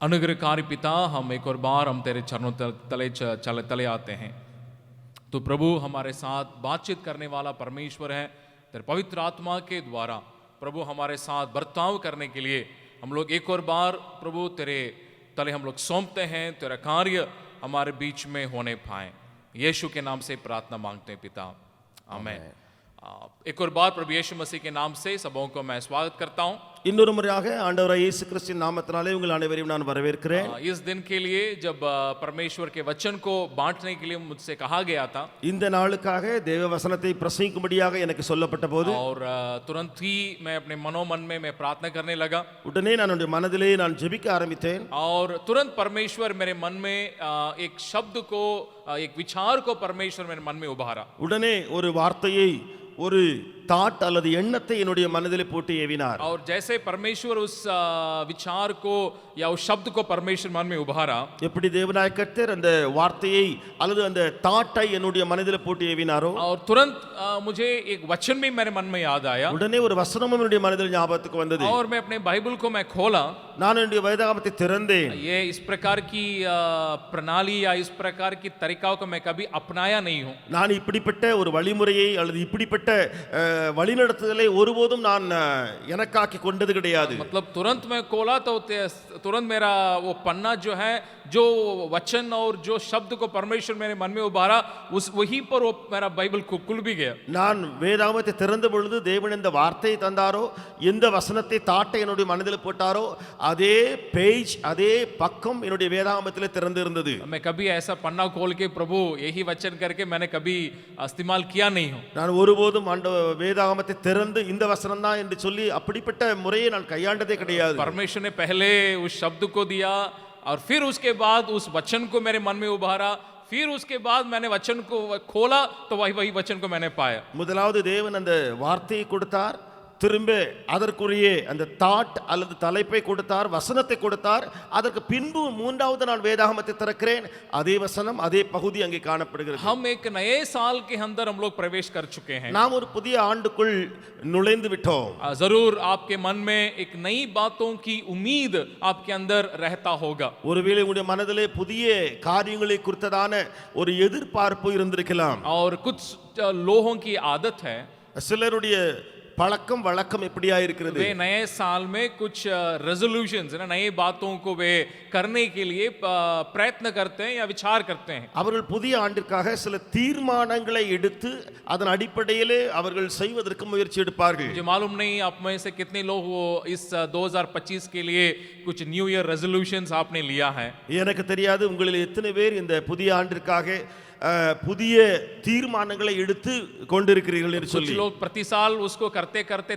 अनुग्रहकारी पिता, हम एक और बार हम तेरे चरणों तले आते हैं। तो प्रभु हमारे साथ बातचीत करने वाला परमेश्वर है। तेरे पवित्र आत्मा के द्वारा प्रभु हमारे साथ बर्ताव करने के लिए हम लोग एक और बार प्रभु तेरे तले हम लोग सौंपते हैं। तेरा कार्य हमारे बीच में होने पाए, यीशु के नाम से प्रार्थना मांगते हैं पिता, आमीन। एक और बार प्रभु यीशु मसीह के नाम से सबों को मैं स्वागत करता हूँ। இன்னொரு முறையாக ஆண்டவராகிய இயேசு கிறிஸ்துவின் நாமத்தினாலே உங்கள் அனைவரையும் நான் வரவேற்கிறேன்। इस दिन के लिए जब परमेश्वर के वचन को बांटने के लिए मुझसे कहा गया था, இந்த நாளுக்காக தேவ வசனத்தை பிரசங்கிக்கும்படியாக எனக்கு சொல்லப்பட்ட போது और तुरंत ही मैं अपने मनोमन में मैं प्रार्थना करने लगा, உடனே நான் என்னுடைய மனதிலே நான் ஜெபிக்க ஆரம்பித்தேன்। और तुरंत परमेश्वर मेरे मन में एक शब्द को, एक विचार को परमेश्वर मेरे मन में उभारा। உடனே ஒரு வார்த்தையை, ஒரு தாட் அல்லது எண்ணத்தை என்னுடைய மனதிலே போட்டு ஏவினார்। और जैसे परमेश्वर उस विचार को या उस शब्द को परमेश्वर मन में उभारा, எப்படி தேவனாய கர்த்தர் அந்த வார்த்தையை அல்லது அந்த தாட்டை என்னுடைய மனதிலே போட்டு ஏவினாரோ, और तुरंत मुझे एक वचन भी मेरे मन में याद आया, உடனே ஒரு வசனமும் என்னுடைய மனதில் ஞாபகத்துக்கு வந்தது। और मैं अपने बाइबल को मैं खोला, நான் என்னுடைய வேதாகமத்தை திறந்தேன்। ये इस प्रकार की प्रणाली या इस प्रकार की तरीकाओं को मैं कभी अपनाया नहीं हूँ। நான் இப்படிப்பட்ட ஒரு வழிமுறையை அல்லது இப்படிப்பட்ட வழிநடத்துதலை ஒருபோதும் நான் எனக்காக்கி கொண்டது கிடையாது। मतलब तुरंत मैं खोला तो तुरंत मेरा वो पन्ना जो है, जो वचन और जो शब्द को परमेश्वर मेरे मन में उभारा, उस वहीं पर वो मेरा बाइबल खुल भी गया। நான் வேதாகமத்தை திறந்த பொழுது தேவன் இந்த வார்த்தையை தந்தாரோ, எந்த வசனத்தை தாட்டை என்னுடைய மனதில் போட்டாரோ, அதே பேஜ், அதே பக்கம் என்னுடைய வேதாகமத்தில் திறந்து இருந்தது। मैं कभी ऐसा पन्ना खोल के प्रभु यही वचन करके मैंने कभी इस्तेमाल किया नहीं हूँ। நான் ஒருபோதும் வேதாகமத்தை திறந்து இந்த வசனம் தான் என்று சொல்லி அப்படிப்பட்ட முறையை நான் கையாண்டதே கிடையாது। परमेश्वर ने पहले उस शब्द को दिया और फिर उसके बाद उस वचन को मेरे मन में उभारा, फिर उसके बाद मैंने वचन को खोला तो वही वचन को मैंने पाया। முதலாவது தேவன் அந்த வார்த்தையை கொடுத்தார், திரும்ப அதற்குரிய அந்த தாட் அல்லது தலைப்பை கொடுத்தார், வசனத்தை கொடுத்தார்। அதற்கு பின்பு மூன்றாவது நான் வேதாகமத்தை திறக்கிறேன், அதே வசனம் அதே பகுதி அங்கே காணப்படுகிறது। हम एक नए साल के अंदर हम लोग प्रवेश कर चुके हैं। நாம் ஒரு புதிய ஆண்டுக்குள் நுழைந்து விட்டோம்। जरूर आपके मन में एक नई बातों की उम्मीद आपके अंदर रहता होगा। ஒருவேளை உங்களுடைய மனதிலே புதிய காரியங்களை குறித்ததான ஒரு எதிர்பார்ப்பு இருந்திருக்கலாம்। और कुछ लोगों की आदत है, சிலருடைய பழக்கம் வழக்கம் எப்படியா இருக்கிறது, वे नए साल में कुछ रेजोल्यूशंस ना, नई बातों को वे करने के लिए प्रयत्न करते हैं या विचार करते हैं। அவர்கள் புதிய ஆண்டிற்காக சில தீர்மானங்களை எடுத்து அதன் அடிப்படையிலே அவர்கள் செய்வதற்கு முயற்சி எடுப்பார்கள்। मुझे मालूम नहीं आप में से कितने लोग वो इस 2025 के लिए कुछ न्यू ईयर रेजोल्यूशंस आपने लिया है। எனக்கு தெரியாது உங்களில் எத்தனை பேர் இந்த புதிய ஆண்டிற்காக புதிய தீர்மானங்களை எடுத்து கொண்டிருக்கிறீர்கள் என்று சொல்லி। कुछ लोग प्रति साल उसको करते करते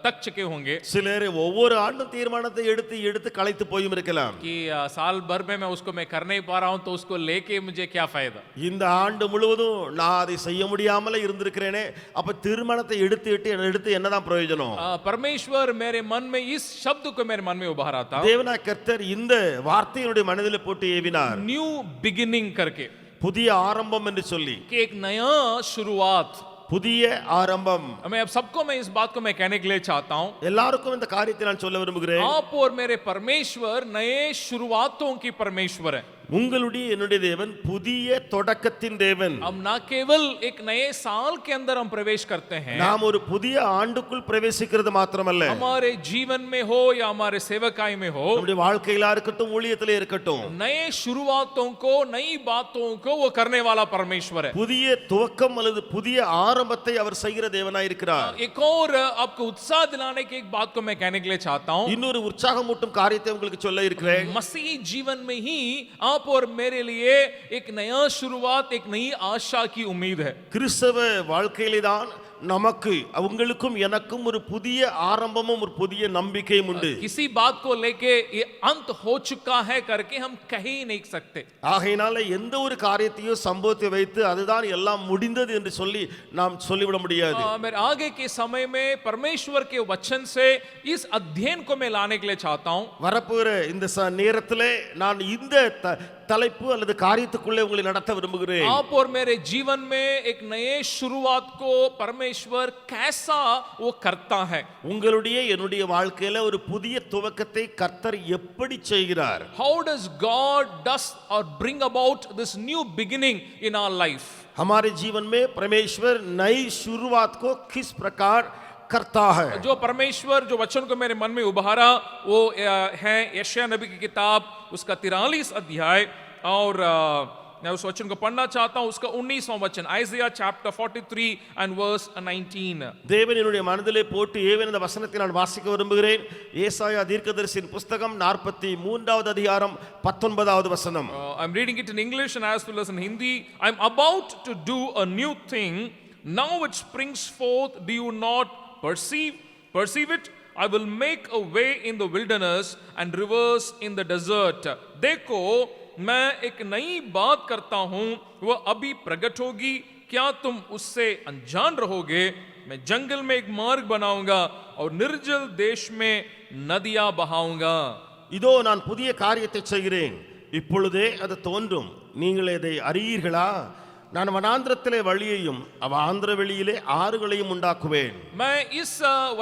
तक चुके होंगे, சிலர் ஒவ்வொரு ஆண்டும் தீர்மானத்தை எடுத்து எடுத்து களைத்து போயும் இருக்கலாம்। कि साल भर में मैं उसको मैं कर नहीं पा रहा हूं तो उसको लेके मुझे क्या फायदा। இந்த ஆண்டு முழுவதும் நான் அதை செய்ய முடியாமலே இருந்திருக்கிறேனே, அப்ப தீர்மானத்தை எடுத்து என்னதான் பிரயோஜனம்? परमेश्वर मेरे मन में इस शब्द को मेरे मन में उभारा था, தேவனாகிய கர்த்தர் இந்த வார்த்தையினுடைய மனதில் போட்டு ஏவினார், न्यू बिगिनिंग करके, புதிய ஆரம்பம் என்று சொல்லி। कि एक नया शुरुआत, புதிய ஆரம்பம்। मैं अब सबको मैं इस बात को मैं कहने के लिए चाहता हूं, எல்லாருக்கும் இந்த காரியத்தை நான் சொல்ல விரும்புகிறேன்। आप और मेरे परमेश्वर नए शुरुआतों की परमेश्वर है। உங்களுடைய என்னுடைய தேவன் புதிய தொடக்கத்தின் தேவன்। हम ना केवल एक नए साल के अंदर हम प्रवेश करते हैं, நாம் ஒரு புதிய ஆண்டுக்குள் பிரவேசிக்கிறது மாத்திரமல்ல, हमारे जीवन में हो या हमारे सेवकाई में हो, நம்முடைய வாழ்க்கையில இருக்கட்டும், ஊழியத்திலே இருக்கட்டும், नए शुरुआतों को, नई बातों को वो करने वाला परमेश्वर है। புதிய துவக்கம் அல்லது புதிய ஆரம்பத்தை அவர் செய்கிற தேவனாய் இருக்கிறார்। एक और आपको उत्साह दिलाने की एक बात को मैं कहने के लिए चाहता हूं, இன்னொரு உற்சாகமூட்டும் காரியத்தை உங்களுக்கு சொல்ல இருக்கிறேன்। मसीह जीवन में ही आप और मेरे लिए एक नया शुरुआत, एक नई आशा की उम्मीद है। கிறிஸ்தவ வாழ்க்கையிலே தான் நமக்கு, உங்களுக்கும் எனக்கும் ஒரு புதிய ஆரம்பமும் ஒரு புதிய நம்பிக்கையும் உண்டு। किसी बात को लेके ये अंत हो चुका है करके हम कह ही नहीं सकते। ஆகையினால எந்த ஒரு காரியத்தையும் சம்பவத்தை வைத்து அதுதான் எல்லாம் முடிந்தது என்று சொல்லி நாம் சொல்லிவிட முடியாது। मेरे आगे के समय में परमेश्वर के वचन से इस अध्ययन को मैं लाने के लिए चाहता हूं। வரப்போகிற இந்த நேரத்திலே நான் இந்த தலைப்பு அல்லது காரியத்துக்குள்ளே உங்களை நடத்த விரும்புகிறேன். आप और मेरे जीवन में एक नए शुरुआत को परमेश्वर कैसा वो करता है. உங்களுடைய என்னுடைய வாழ்க்கையில ஒரு புதிய துவக்கத்தை கர்த்தர் எப்படி செய்கிறார்? How does God does or bring about this new beginning in our life? हमारे जीवन में परमेश्वर नई शुरुआत को किस प्रकार करता है? जो परमेश्वर जो वचन को मेरे मन में उभारा वो है यशायाह नबी की किताब उसका 43 अध्याय और मैं उस वचन को पढ़ना चाहता हूं. उसका 19वां वचन Isaiah chapter 43 and verse 19. தேவன் என்னுடைய மனதிலே போட்டு ஏவன் இந்த வசனத்தை நான் வாசிக்க விரும்புகிறேன். ஏசாயா தீர்க்கதரிசியின் புத்தகம் 43வது அதிகாரம் 19வது வசனம். I'm reading it in English and as well as in Hindi. I'm about to do a new thing. Now it springs forth. Do you not perceive it? I will make a way in the wilderness and rivers in the desert. देखो मैं एक नई बात करता हूं, वह अभी प्रकट होगी, क्या तुम उससे अनजान रहोगे? मैं जंगल में एक मार्ग बनाऊंगा और निर्जल देश में नदियां बहाऊंगा. இதோ நான் புதிய காரியத்தை செய்கிறேன், இப்பொழுதே அது தோன்றும், நீங்கள் இதை அறியீர்களா? நான் வனாந்திரத்திலே வழியையும் அவாந்திர வெளியிலே ஆறுகளையும் உண்டாக்குவேன். मैं इस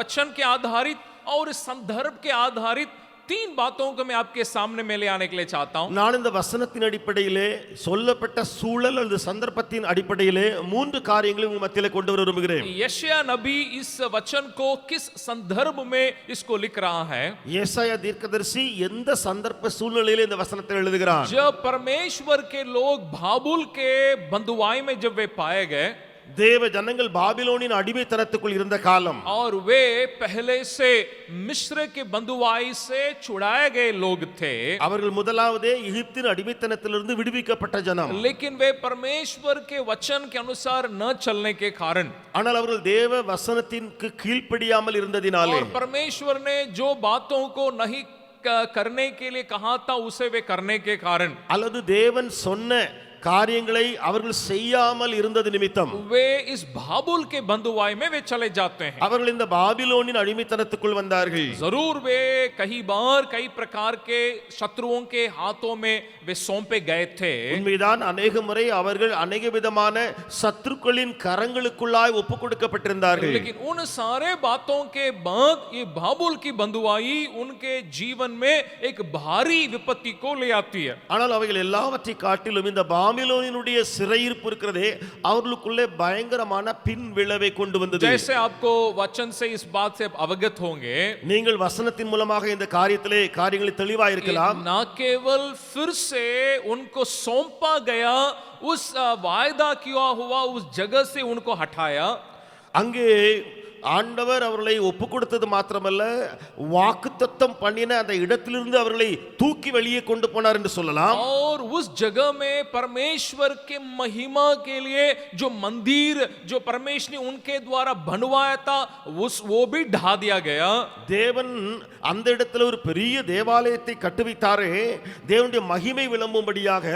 वचन के आधारित और इस संदर्भ के आधारित 3 बातों को मैं आपके सामने में ले आने के लिए चाहता हूं. நான் இந்த வசனத்தின் அடிப்படையிலே சொல்லப்பட்ட சூழல் அல்லது சந்தர்ப்பத்தின் அடிப்படையிலே 3 காரியங்களை உங்கள் மத்தியிலே கொண்டு வர விரும்புகிறேன். यशायाह नबी इस वचन को किस संदर्भ में इसको लिख रहा है? ஏசாயா தீர்க்கதரிசி எந்த சந்தர்ப்ப சூழ்நிலையிலே இந்த வசனத்தை எழுதுகிறார்? जब परमेश्वर के लोग बाबुल के बंधुआई में जब वे पाए गए தேவ ஜனங்கள் பாபிலோனின் அடிமைத்தனத்துக்குள் இருந்த காலம் और वे पहले से मिस्र के बंधुआई से छुड़ाए गए लोग थे. அவர்கள் முதலாவதே எகிப்தின் அடிமைத்தனத்திலிருந்து விடுவிக்கப்பட்ட ஜனம். लेकिन वे परमेश्वर के वचन के अनुसार न चलने के कारण ஆனால் அவர்கள் தேவ வசனத்திற்கு கீழ்ப்படியாமல் இருந்ததினாலே और परमेश्वर ने जो बातों को नहीं करने के लिए कहा था उसे वे करने के कारण அல்லது தேவன் சொன்ன காரியங்களை அவர்கள் செய்யாமல் இருந்தது நிமித்தம் वे इस बाबुल के बंधुआई में वे चले जाते हैं. அவர்கள் இந்த பாபிலோனின் அடிமைத்தனத்துக்குள் வந்தார்கள். जरूर वे कई बार कई प्रकार के शत्रुओं के हाथों में वे सौंपे गए थे. உண்மைதான், अनेक முறை அவர்கள் अनेक விதமான சத்துருக்களின் கரங்களுக்குள்ளாய் ஒப்பு கொடுக்கப்பட்டிருந்தார்கள். लेकिन उन सारे बातों के बाद ये बाबुल की बंधुआई उनके जीवन में एक भारी विपत्ति को ले आती है. ஆனால் அவைகள் எல்லாவற்றை காட்டிலும் இந்த பாபிலோனினுடைய சிறையிருப்பு இருக்கிறதே அவர்களுக்குள்ளே பயங்கரமான பின் விளைவை கொண்டு வந்தது. जैसे आपको वचन से इस बात से अवगत होंगे, நீங்கள் வசனத்தின் மூலமாக இந்த காரியத்திலே காரியங்களை தெளிவாக இருக்கலாம். ना केवल फिर से उनको सौंपा गया, उस वायदा किया हुआ उस जगह से उनको हटाया. அங்கே ஆண்டவர் அவர்களை ஒப்பு கொடுத்தது மாத்திரமல்ல, வாக்குத்தத்தம் பண்ணின அந்த இடத்திலிருந்து அவர்களை தூக்கி வெளியே கொண்டு போனார் என்று சொல்லலாம். और उस जगह में परमेश्वर के महिमा के लिए जो मंदिर जो परमेश्वर ने उनके द्वारा बनवाया था वो भी ढा दिया गया. தேவன் அந்த இடத்துல ஒரு பெரிய தேவாலயத்தை கட்டுவித்தாரே, தேவனுடைய மகிமை விளம்பும்படியாக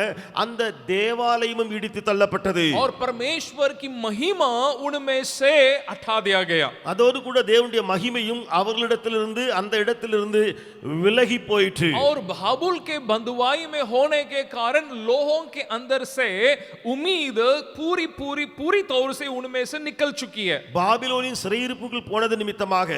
அந்த தேவாலயமும் இடித்து தள்ளப்பட்டது. और परमेश्वर की महिमा उनमें से हटा दिया गया. அதோடு கூட தேவனுடைய மகிமையும் அவர்களிடத்திலிருந்து அந்த இடத்திலிருந்து விலகி போயிற்று. और बाबुल के बंधुआई में होने के कारण लोगों के अंदर से उम्मीद पूरी पूरी पूरी तौर से उनमें से निकल चुकी है. பாபிலோனின் சிறையிருப்புக்குள் போனது நிமித்தமாக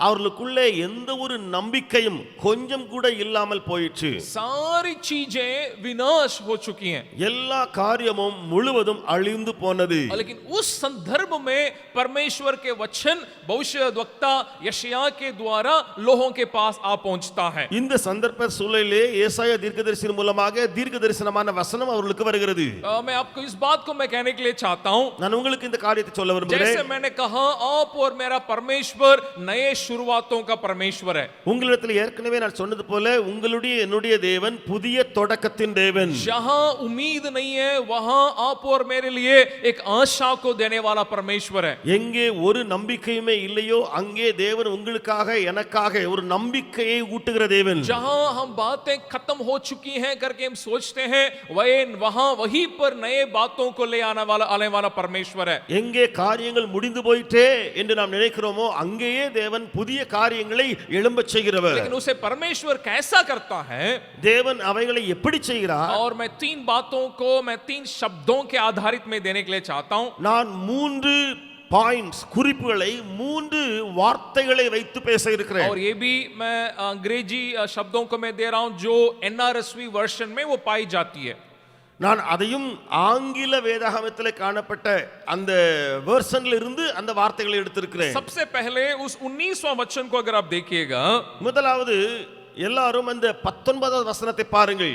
அவர்களுக்குள்ளே எந்த ஒரு நம்பிக்கையும் கொஞ்சம் கூட இல்லாமல் போயிற்று. सारी चीजें विनाश हो चुकी हैं. எல்லா காரியமும் முழுவதும் அழிந்து போனது. लेकिन उस संदर्भ में परमेश्वर के वचन भविष्यद्वक्ता यशायाह के द्वारा लोगों के पास आ पहुंचता है. இந்த சந்தர்ப்ப சூழலிலே ஏசாயா தீர்க்கதரிசியின் மூலமாக தீர்க்கதரிசனமான வசனம் அவர்களுக்கு வருகிறது. मैं आपको इस बात को मैं कहने के लिए चाहता हूं, நான் உங்களுக்கு இந்த காரியத்தை சொல்ல விரும்புகிறேன். जैसे मैंने कहा आप और मेरा परमेश्वर नए शुरुआतों का परमेश्वर है. உங்களிடத்தில் ஏற்கனவே நான் சொன்னது போல உங்களுடைய என்னுடைய தேவன் புதிய தொடக்கத்தின் தேவன். जहां उम्मीद नहीं है वहां आप और मेरे लिए एक आशा को देने वाला परमेश्वर है. எங்கே ஒரு நம்பிக்கை நம்பிக்கையுமே இல்லையோ அங்கே தேவன் உங்களுக்காக எனக்காக ஒரு நம்பிக்கையை ஊட்டுகிற தேவன். जहां हम बातें खत्म हो चुकी हैं करके हम सोचते हैं वहीं पर नए बातों को ले आने वाला परमेश्वर है. எங்கே காரியங்கள் முடிந்து போயிட்டே என்று நாம் நினைக்கிறோமோ அங்கேயே தேவன் புதிய காரியங்களை எழும்பச் செய்கிறவர். लेकिन उसे परमेश्वर कैसा करता है, தேவன் அவைகளை எப்படி செய்கிறார்? और मैं 3 शब्दों के आधारित में देने के लिए चाहता हूं. நான் 3 பாயிண்ட்ஸ் குறிப்புகளை 3 வார்த்தைகளை வைத்து பேச இருக்கிறேன். और ये भी मैं अंग्रेजी शब्दों को मैं दे रहा हूं जो NRSV वर्जन में वो पाई जाती है. நான் அதையும் ஆங்கில வேதாகமத்தில் காணப்பட்ட அந்த வெர்ஷன்ல இருந்து அந்த வார்த்தைகளை எடுத்திருக்கிறேன். सबसे पहले उस 19वां वचन को अगर आप देखिएगा, முதலாவது எல்லாரும் அந்த 19வது வசனத்தை பாருங்கள்.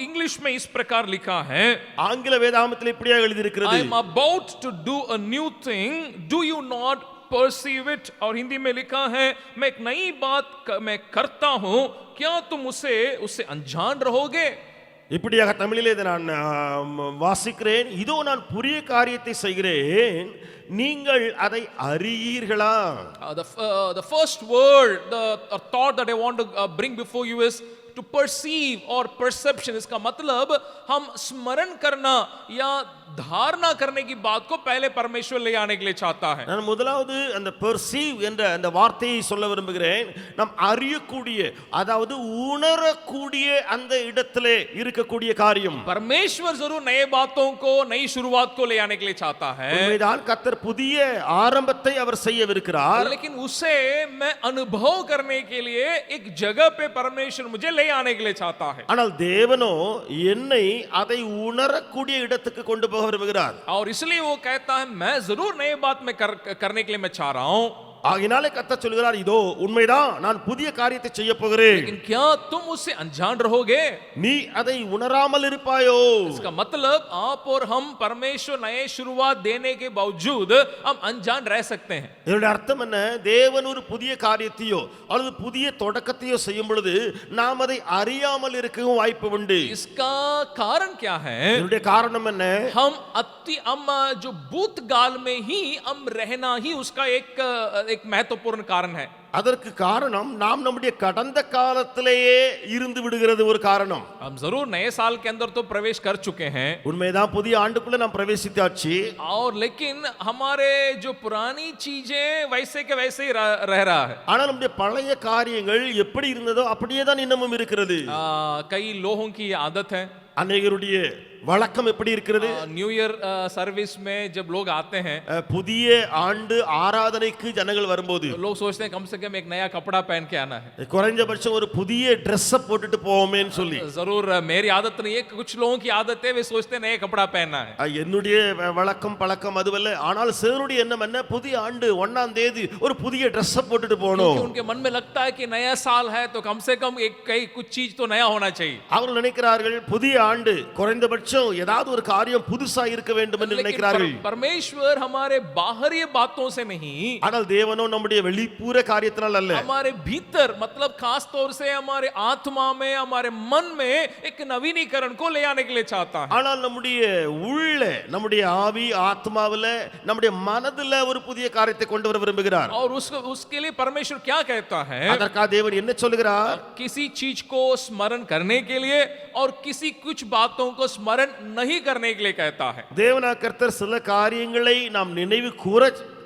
इंग्लिश में इस प्रकार लिखा है, ஆங்கில வேதாகமத்தில் இப்படியாக எழுதி இருக்கிறது, I am about to do a new thing, do you not perceive it. और हिंदी में लिखा है, मैं एक नई बात मैं करता हूं, क्या तुम उसे अनजान रहोगे. இப்படியாக தமிழிலே இதை நான் வாசிக்கிறேன். இதோ நான் புதிய காரியத்தை செய்கிறேன், நீங்கள் அதை அறியீர்களா? The first word, the thought that I want to bring before you is to perceive or perception. इसका मतलब हम स्मरण करना या धारणा करने की बात को पहले परमेश्वर ले आने के लिए चाहता है. நான் முதலாவது அந்த perceive என்ற அந்த வார்த்தையை சொல்ல விரும்புகிறேன். நாம் அறியக்கூடிய, அதாவது உணரக்கூடிய அந்த இடத்திலே இருக்கக்கூடிய காரியம். परमेश्वर जरूर नए बातों को, नई शुरुआत को ले आने के लिए चाहता है. உண்மைதான், கர்த்தர் புதிய ஆரம்பத்தை அவர் செய்யவிருக்கிறார். लेकिन उसे मैं अनुभव करने के लिए एक जगह पे परमेश्वर मुझे ले आने के लिए चाहता है. ஆனால் தேவனோ என்னை அதை உணரக்கூடிய இடத்துக்கு கொண்டு போக விரும்புகிறார். और इसलिए वो कहता है मैं जरूर नई बात में करने के लिए मैं चाह रहा हूं. ஆகினாலே கர்த்தர் சொல்கிறார், இதோ உண்மைதான், நான் புதிய காரியத்தை செய்ய போகிறேன். लेकिन क्या तुम उससे अनजान रहोगे? நீ அதை உணராமல் இருப்பாயோ? इसका मतलब आप और हम परमेश्वर नए शुरुआत देने के बावजूद हम अनजान रह सकते हैं. இதனுடைய அர்த்தம் என்ன? தேவன் ஒரு புதிய காரியத்தையோ அல்லது புதிய தொடக்கத்தையோ செய்யும் பொழுது நாம் அதை அறியாமல் இருக்கவும் வாய்ப்பு உண்டு. इसका कारण क्या है? இதனுடைய காரணம் என்ன? हम जो भूतकाल में ही हम रहना ही उसका एक महत्वपूर्ण कारण है. அதற்கு காரணம் நாம் நம்முடைய கடந்த காலத்திலேயே இருந்து விடுகிறது ஒரு காரணம். हम जरूर नए साल के अंदर तो प्रवेश कर चुके हैं. உண்மைதான், புதிய ஆண்டுக்குள்ள நாம் பிரவேசித்தாச்சு. और लेकिन हमारे जो पुरानी चीजें वैसे के वैसे ही रह रहा है. ஆனால் நம்முடைய பழைய காரியங்கள் எப்படி இருந்ததோ அப்படியே தான் இன்னமும் இருக்கிறது. कई लोगों की आदत है, அநேகருடைய வழக்கம் எப்படி இருக்கிறது? न्यू ईयर सर्विस में जब लोग आते हैं, புதிய ஆண்டு ஆராதனைக்கு ஜனங்கள் வரும்போது लोग सोचते हैं कम से कम एक नया कपड़ा पहन के आना है. குறைஞ்சபட்சம் ஒரு புதிய ட்ரெஸ் போட்டுட்டு போவோமேன்னு சொல்லி. जरूर मेरी आदत नहीं है, कुछ लोगों की आदत है, वे सोचते हैं नया कपड़ा पहनना है. என்னுடைய வழக்கம் பழக்கம் அதுவல்ல. ஆனால் சிலருடைய எண்ணம் என்ன? புதிய ஆண்டு 1ஆம் தேதி ஒரு புதிய ட்ரெஸ் போட்டுட்டு போகணும். उनके मन में लगता है कि नया साल है तो कम से कम कुछ चीज तो नया होना चाहिए. அவர்கள் நினைக்கிறார்கள் புதிய ஆண்டு குறைந்தபட்சம் ஏதாவது ஒரு காரியம் புதுசா இருக்க வேண்டும் என்று நினைக்கிறார்கள். परमेश्वर हमारे बाहरी बातों से नहीं, ஆனால் தேவனோ நம்முடைய வெளிப்புற காரியத்தினால் அல்ல, हमारे भीतर मतलब खास तौर से हमारे आत्मा में, हमारे मन में एक नवीनीकरण को ले आने के लिए चाहता है. ஆனால் நம்முடைய உள்ள, நம்முடைய ஆவி ஆத்மாவில, நம்முடைய மனதில ஒரு புதிய காரியத்தை கொண்டு வர விரும்புகிறார். और उसके लिए परमेश्वर क्या कहता है? அதற்காக தேவன் என்ன சொல்கிறார்? किसी चीज को स्मरण करने के लिए और किसी कुछ बातों को स्मरण नहीं करने के लिए कहता है. தேவனா கர்த்தர் சில காரியங்களை நாம் நினைவு கூற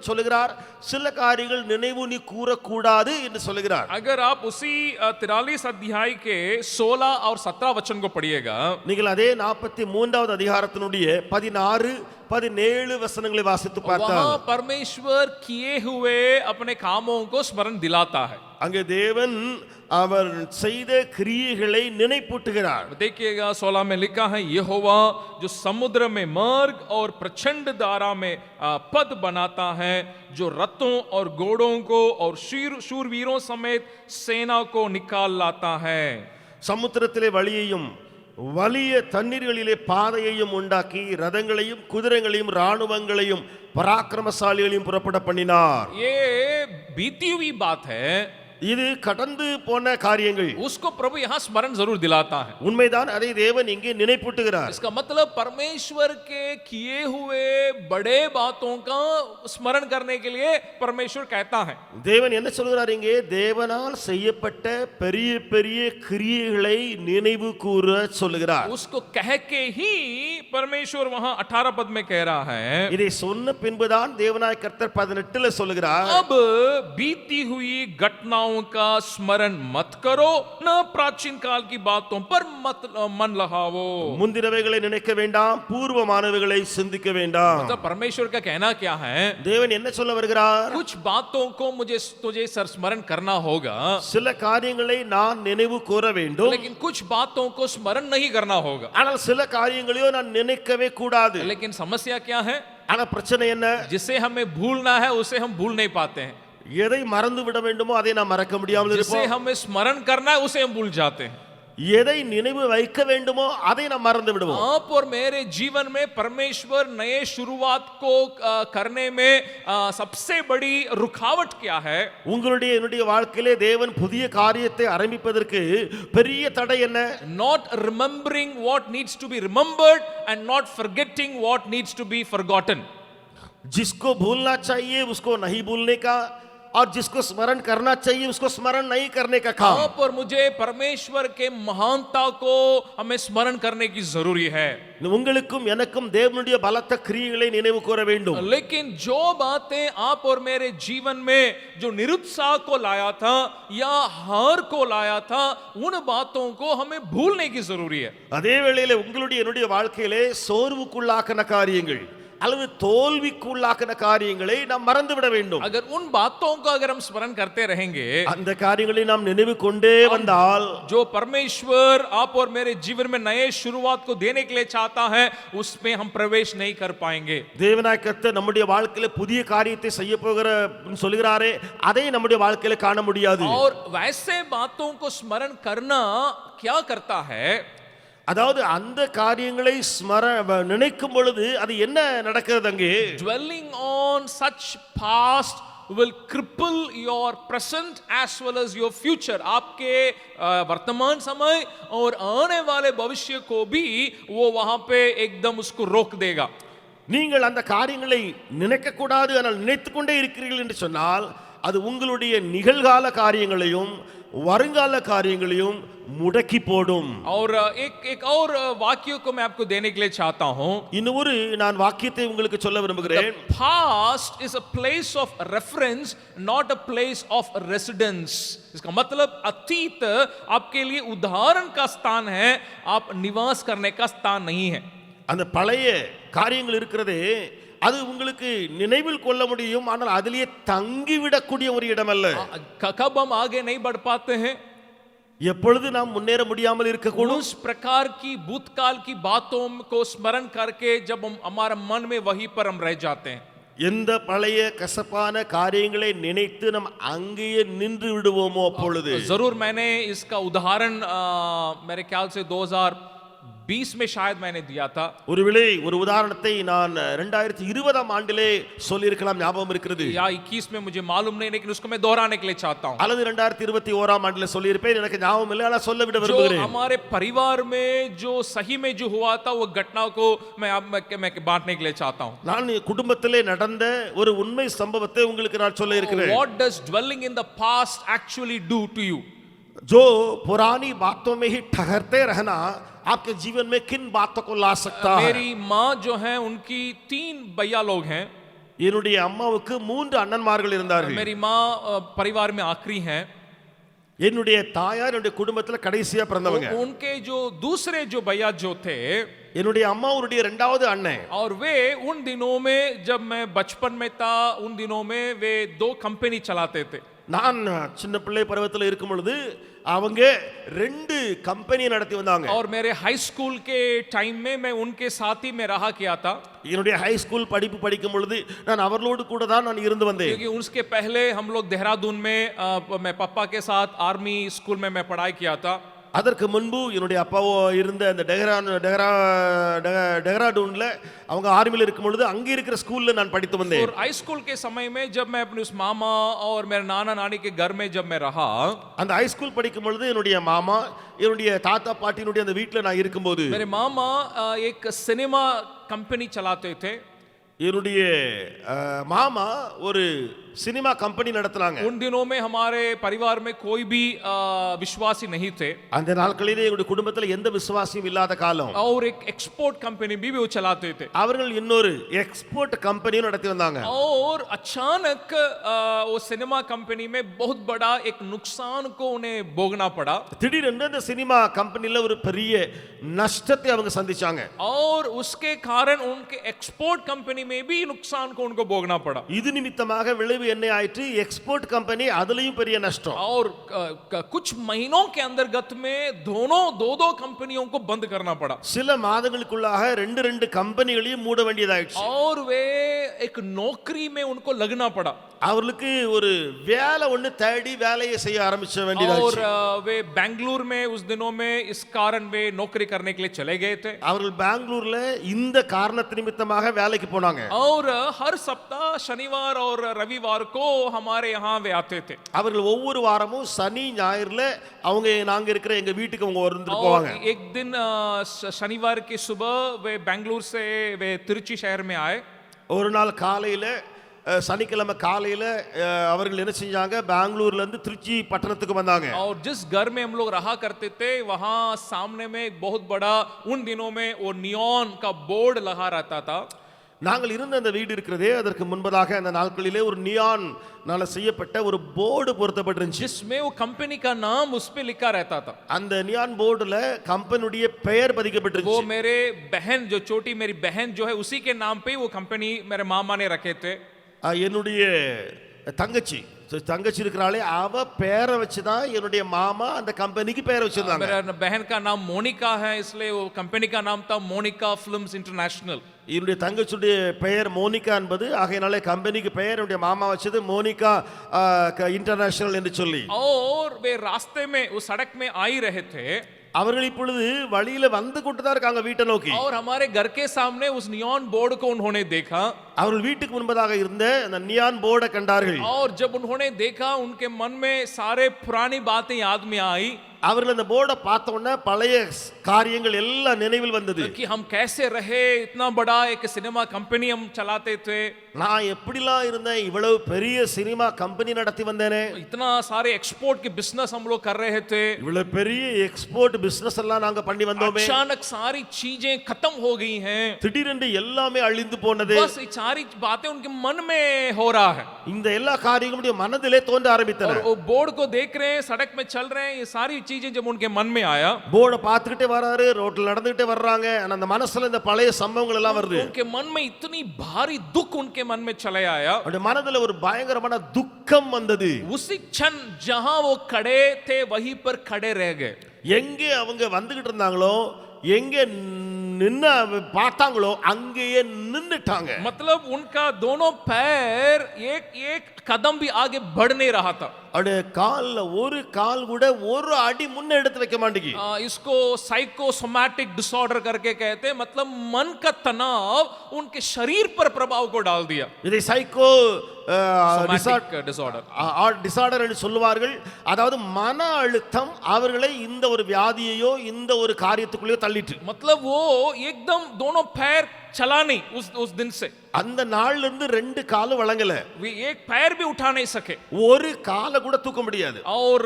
சொல்லுகிறார், சில காரியங்கள் நினைவு நீ கூறக்கூடாது என்று சொல்லுகிறார். अगर आप उसी 43 अध्याय के 16 और 17 वचन को पढ़िएगा, நீங்கள் அதே 43வது அதிகாரத்தினுடைய 16 17 வசனங்களை வாசித்து பார்த்தால் वहां परमेश्वर किए हुए अपने कामों को स्मरण दिलाता है. அங்கே தேவன் அவர் செய்த கிரியைகளை நினைப்பூட்டுகிறார். देखिएगा 16 में लिखा है, यहोवा जो समुद्र में मार्ग और प्रचंड धारा में पद बनाता है, जो रथों और घोड़ों को और शूरवीरों समेत सेना को निकाल लाता है. சமுத்திரத்திலே வழியையும் வலிய தண்ணீர்களிலே பாதையையும் உண்டாக்கி ரதங்களையும் குதிரைகளையும் ராணுவங்களையும் பராக்கிரமசாலிகளையும் புறப்பட பண்ணினார். ये बीती हुई बात है. இது கடந்து போன காரியங்கள். उसको प्रभु यहाँ स्मरण जरूर दिलाता है। உண்மைதான், அதை தேவன் இங்கே நினைப்பூட்டுகிறார். इसका मतलब परमेश्वर के किए हुए बड़े बातों का स्मरण करने के लिए परमेश्वर कहता है। தேவன் என்ன சொல்கிறார் இங்கே? தேவனால் செய்யப்பட்ட பெரிய பெரிய கிரியைகளை நினைவு கூற சொல்லுகிறார். उसको कह के ही परमेश्वर वहां 18 पद में कह रहा है। இதை சொன்ன பின்புதான் தேவனாய கர்த்தர் 18ல சொல்லுகிறார், अब बीती हुई घटनाओं का स्मरण मत करो, न प्राचीन काल की बातों पर मत मन लगाओ। முந்தினவைகளை நினைக்க வேண்டாம், பூர்வமானவைகளை சிந்திக்க வேண்டாம். मतलब परमेश्वर का कहना क्या है? தேவன் என்ன சொல்ல வருகிறார்? कुछ बातों को तुझे स्मरण करना होगा, சில காரியங்களை நான் நினைவு கூற வேண்டும், लेकिन कुछ बातों को स्मरण नहीं करना होगा। ஆனால் சில காரியங்களையோ நான் நினைக்கவே கூடாது. लेकिन समस्या क्या है? ஆனா பிரச்சனை என்ன? जिसे हमें भूलना है उसे हम भूल नहीं पाते हैं, எதை மறந்து விட வேண்டுமோ அதை நாம் மறக்க முடியாமல் जिसे இருப்போம். हमें स्मरण करना है उसे हम भूल जाते हैं। எதை நினைவு வைக்க வேண்டுமோ அதை நாம் மறந்து விடுவோம். आप और मेरे जीवन में परमेश्वर नए शुरुआत को करने में सबसे बड़ी रुकावट क्या है? உங்களுடைய என்னுடைய வாழ்க்கையிலே தேவன் புதிய காரியத்தை ஆரம்பிப்பதற்கு பெரிய தடை என்ன? Not remembering what needs to be remembered and not forgetting what needs to be forgotten. जिसको भूलना चाहिए उसको नहीं भूलने का, और जिसको स्मरण करना चाहिए उसको स्मरण नहीं करने का काम. आप और मुझे परमेश्वर के महानता को हमें स्मरण करने की जरूरी है। உங்களுக்கும் எனக்கும் தேவனுடைய பலத்த கிரியைகளை நினைவு கூற வேண்டும். लेकिन जो बातें आप और मेरे जीवन में जो निरुत्साह को लाया था या हार को लाया था, उन बातों को हमें भूलने की जरूरी है। அதே வேளையிலே உங்களுடைய என்னுடைய வாழ்க்கையிலே சோர்வுக்குள்ளாக்கின காரியங்கள் அல்லது தோல்விக்குள்ளாக்கின காரியங்களை நாம் மறந்து விட வேண்டும். अगर उन बातों को अगर हम स्मरण करते रहेंगे, அந்த காரியங்களை நாம் நினைவு கொண்டே வந்தால், जो परमेश्वर आप और मेरे जीवन में नए शुरुआत को देने के लिए चाहता है, उसमें हम प्रवेश नहीं कर पाएंगे। தேவனாய கர்த்தர் நம்முடைய வாழ்க்கையில புதிய காரியத்தை செய்ய போகிற சொல்கிறாரே, அதை நம்முடைய வாழ்க்கையில காண முடியாது. और वैसे बातों को स्मरण करना क्या करता है? அதாவது அந்த காரியங்களை நினைக்கும் பொழுது அது என்ன நடக்கிறது அங்கே? Dwelling on such past will cripple your present as well as your future. आपके वर्तमान समय और आने वाले भविष्य को भी वो वहां पे एकदम उसको रोक देगा। நீங்கள் அந்த காரியங்களை நினைக்க கூடாது, ஆனால் நினைத்துக் கொண்டே இருக்கிறீர்கள் என்று சொன்னால் அது உங்களுடைய நிகழ்கால காரியங்களையும் வருங்கால காரியங்களையும் முடக்கி போடும். और एक और वाक्य को मैं आपको देने के लिए चाहता हूं। இன்னொரு நான் வாக்கியத்தை உங்களுக்கு சொல்ல விரும்புகிறேன். Past is a place of reference, not a place of residence. इसका मतलब अतीत आपके लिए उदाहरण का स्थान है, आप निवास करने का स्थान नहीं है। அந்த பழைய காரியங்கள் இருக்கிறதே, அது உங்களுக்கு நினைவில் கொள்ள முடியும், ஆனால் அதிலேயே தங்கிவிடக்கூடிய ஒரு இடம் அல்ல. कब हम आगे नहीं बढ़ पाते हैं? எப்பொழுது நாம் முன்னேற முடியாமல் இருக்கக்கூடும். उस प्रकार की भूतकाल की बातों को स्मरण करके जब हम हमारे मन में वहीं पर हम रह जाते हैं। எந்த பழைய கசப்பான காரியங்களை நினைத்து நாம் அங்கேயே நின்று விடுவோமோ அப்பொழுது. जरूर मैंने इसका उदाहरण मेरे ख्याल से 2020 में शायद मैंने दिया था। ஒருவேளை ஒரு உதாரணத்தை நான் 2020 ஆண்டிலே சொல்லி இருக்கலாம், ஞாபகம் இருக்கிறது. या 21 में मुझे मालूम नहीं, लेकिन उसको मैं दोहराने के लिए चाहता हूं। அல்லது 2021 ஆண்டிலே சொல்லி இருப்பேன், எனக்கு ஞாபகம் இல்லை, ஆனால் சொல்ல விட जो விரும்புகிறேன். हमारे परिवार में जो सही में जो हुआ था वो घटना को मैं बांटने के लिए चाहता हूं। நான் குடும்பத்திலே நடந்த ஒரு உண்மை சம்பவத்தை உங்களுக்கு நான் சொல்ல இருக்கிறேன். What does dwelling in the past actually do to you? जो पुरानी बातों में ही ठहरते रहना आपके जीवन में किन बातों को ला सकता है? मेरी माँ जो है उनकी 3 भैया लोग हैं। என்னுடைய அம்மாவுக்கு 3 அண்ணன்மார்கள் இருந்தார்கள். मेरी माँ परिवार में आखिरी हैं। என்னுடைய தாயார் என்னுடைய குடும்பத்துல கடைசியா பிறந்தவங்க. उनके जो दूसरे जो भैया जो थे, என்னுடைய அம்மாவுடைய இரண்டாவது அண்ணன், और वे उन दिनों में जब मैं बचपन में था, उन दिनों में वे 2 कंपनी चलाते थे। நான் சின்ன பிள்ளை பருவத்தில் இருக்கும் பொழுது அவங்க 2 கம்பெனி நடத்தி வந்தாங்க. और मेरे हाई स्कूल के टाइम में मैं उनके साथ ही में रहा किया था। என்னுடைய ஹை ஸ்கூல் படிப்பு படிக்கும் பொழுது நான் அவர்களோடு கூட தான் நான் இருந்து வந்தேன். क्योंकि उसके पहले हम लोग देहरादून में मैं पापा के साथ आर्मी स्कूल में मैं पढ़ाई किया था। அதற்கு முன்பு என்னுடைய அப்பாவோ இருந்த அந்த டெஹ்ராடூன்ல அவங்க ஆர்மியில் இருக்கும் பொழுது அங்க இருக்கிற ஸ்கூல்ல நான் படித்து வந்தேன். और हाई स्कूल के समय में जब मैं अपने उस मामा और मेरे नाना नानी के घर में जब मैं रहा, அந்த ஹை ஸ்கூல் படிக்கும் பொழுது என்னுடைய மாமா என்னுடைய தாத்தா பாட்டியினுடைய அந்த வீட்டில் நான் இருக்கும்போது मेरे मामा एक सिनेमा कंपनी चलाते थे. என்னுடைய மாமா ஒரு சினிமா கம்பெனி நடத்துனாங்க. उन दिनों में हमारे परिवार में कोई भी विश्वासी नहीं थे அந்த நாட்களிலே என்னுடைய குடும்பத்தில் எந்த விசுவாசியும் இல்லாத காலம். और एक एक्सपोर्ट कंपनी भी वो चलाते थे. அவர்கள் இன்னொரு எக்ஸ்போர்ட் கம்பெனியும் நடத்தி வந்தாங்க. और अचानक वो सिनेमा कंपनी में बहुत बड़ा एक नुकसान को उन्हें भोगना पड़ा. திடீரென்று அந்த சினிமா கம்பெனில ஒரு பெரிய நஷ்டத்தை அவங்க சந்திச்சாங்க. और उसके कारण उनके एक्सपोर्ट कंपनी में भी नुकसान को उनको भोगना पड़ा. இது நிமித்தமாக விளைவு என்ன ஆயிற்று? எக்ஸ்போர்ட் கம்பெனி அதுலயும் பெரிய நஷ்டம். और कुछ महीनों के अंतर्गत में दोनों दो कंपनियों को बंद करना पड़ा. சில மாதங்களுக்குள்ளாக ரெண்டு கம்பெனிகளையும் மூட வேண்டியதாயிடுச்சு. और वे एक नौकरी में उनको लगना पड़ा. அவர்களுக்கு ஒரு வேலை ஒண்ணு தேடி வேலையை செய்ய ஆரம்பிச்ச और வேண்டியதாயிடுச்சு. वे बेंगलुरु में उस दिनों में इस कारण वे नौकरी करने के लिए चले गए थे. அவர்கள் பெங்களூர்ல இந்த காரணத்து நிமித்தமாக வேலைக்கு போனாங்க. और हर सप्ताह शनिवार और रविवार को हमारे यहाँ वे आते थे. அவர்கள் ஒவ்வொரு வாரமும் சனி ஞாயிறுல அவங்க நாங்க இருக்கிற எங்க வீட்டுக்கு அவங்க வந்துட்டு और போவாங்க. एक दिन शनिवार की सुबह वे बेंगलुरु से वे तिरुचि शहर में आए. ஒரு நாள் காலையில சனிக்கிழமை காலையில அவர்கள் என்ன செஞ்சாங்க? பெங்களூர்ல இருந்து திருச்சி பட்டணத்துக்கு வந்தாங்க. और जिस घर में हम लोग रहा करते थे वहां सामने में एक बहुत बड़ा उन दिनों में वो नियॉन का बोर्ड लगा रहता था. நாங்கள் இருந்த அந்த வீடு இருக்கிறதே அதற்கு முன்பதாக அந்த நாட்களிலே ஒரு நியான் நால செய்யப்பட்ட ஒரு போர்டு பொருத்தப்பட்டிருந்துச்சு. जिसमें वो कंपनी का नाम उस पे लिखा रहता था. அந்த நியான் போர்டுல கம்பெனியுடைய பெயர் பதிக்கப்பட்டிருந்துச்சு. वो मेरे बहन जो छोटी मेरी बहन जो है उसी के नाम पे वो कंपनी मेरे मामा ने रखे थे. என்னுடைய தங்கச்சி இருக்கிறாளே அவ பேரை வச்சுதான் என்னுடைய மாமா அந்த கம்பெனிக்கு பேரை வச்சிருந்தாங்க. मेरा बहन का नाम मोनिका है इसलिए वो कंपनी का नाम था मोनिका फिल्म्स इंटरनेशनल. என்னுடைய தங்கச்சியுடைய பெயர் மோனிகா என்பது ஆகையினாலே கம்பெனிக்கு பெயர் என்னுடைய மாமா வச்சது மோனிகா இன்டர்நேஷனல் என்று சொல்லி. और वे रास्ते में उस सड़क में आ ही रहे थे. அவர்கள் இப்பொழுது வழியில வந்து கொண்டு தான் இருக்காங்க வீட்டை நோக்கி. और हमारे घर के सामने उस नियॉन बोर्ड को उन्होंने देखा. அவர்கள் வீட்டுக்கு முன்பதாக இருந்த அந்த நியான் போர்டை கண்டார்கள். और जब उन्होंने देखा उनके मन में सारे पुरानी बातें याद में आई. அவர்கள் அந்த போர்டை பார்த்த உடனே பழைய காரியங்கள் எல்லாம் நினைவில் வந்தது. कि हम कैसे रहे, इतना बड़ा एक सिनेमा कंपनी हम चलाते थे. நான் எப்படிலாம் இருந்தேன், இவ்வளவு பெரிய சினிமா கம்பெனி நடத்தி வந்தேனே, इतना सारे एक्सपोर्ट के बिजनेस हम लोग कर रहे थे. இவ்வளவு பெரிய எக்ஸ்போர்ட் பிசினஸ் எல்லாம் நாங்க பண்ணி வந்தோமே. अचानक सारी चीजें खत्म हो गई हैं. திடீரென்று எல்லாமே அழிந்து போனது. बस ये सारी बातें उनके मन में हो रहा है. இந்த எல்லா காரியங்களும் மனதிலே தோன்ற ஆரம்பித்தன. और वो बोर्ड को देख रहे हैं, सड़क में चल रहे हैं, ये सारी चीजें जब उनके मन में आया. போர்டை பார்த்துக்கிட்டே வராரு, ரோட்ல நடந்துகிட்டே வர்றாங்க. ஆனா அந்த மனசுல இந்த பழைய சம்பவங்கள் எல்லாம் வருது. उनके मन में इतनी भारी दुख उनके मन में चले आया. அவருடைய மனதுல ஒரு பயங்கரமான துக்கம் வந்தது. उसी क्षण जहां वो खड़े थे वहीं पर खड़े रह गए. எங்கே அவங்க வந்துகிட்டு இருந்தாங்களோ, எங்கே நின்னு பார்த்தாங்களோ அங்கேயே நின்னுட்டாங்க. मतलब उनका दोनों पैर एक एक कदम भी आगे बढ़ नहीं रहा था. அவருடைய கால்ல ஒரு கால் கூட ஒரு அடி முன்ன எடுத்து வைக்க மாட்டேங்கி. इसको साइकोसोमैटिक डिसऑर्डर करके कहते हैं. मतलब मन का तनाव उनके शरीर पर प्रभाव को डाल दिया. இதை சைக்கோ डिसऑर्डर டிசார்டர் என்று சொல்லுவார்கள். அதாவது மன அழுத்தம் அவர்களை இந்த ஒரு வியாதியையோ இந்த ஒரு காரியத்துக்குள்ளேயோ தள்ளிட்டு. मतलब वो एकदम दोनों पैर चला नहीं उस दिन से. அந்த நாள்ல இருந்து ரெண்டு காலும் வழங்கல. वे एक पैर भी उठा नहीं सके. ஒரு காலை கூட தூக்க முடியாது. और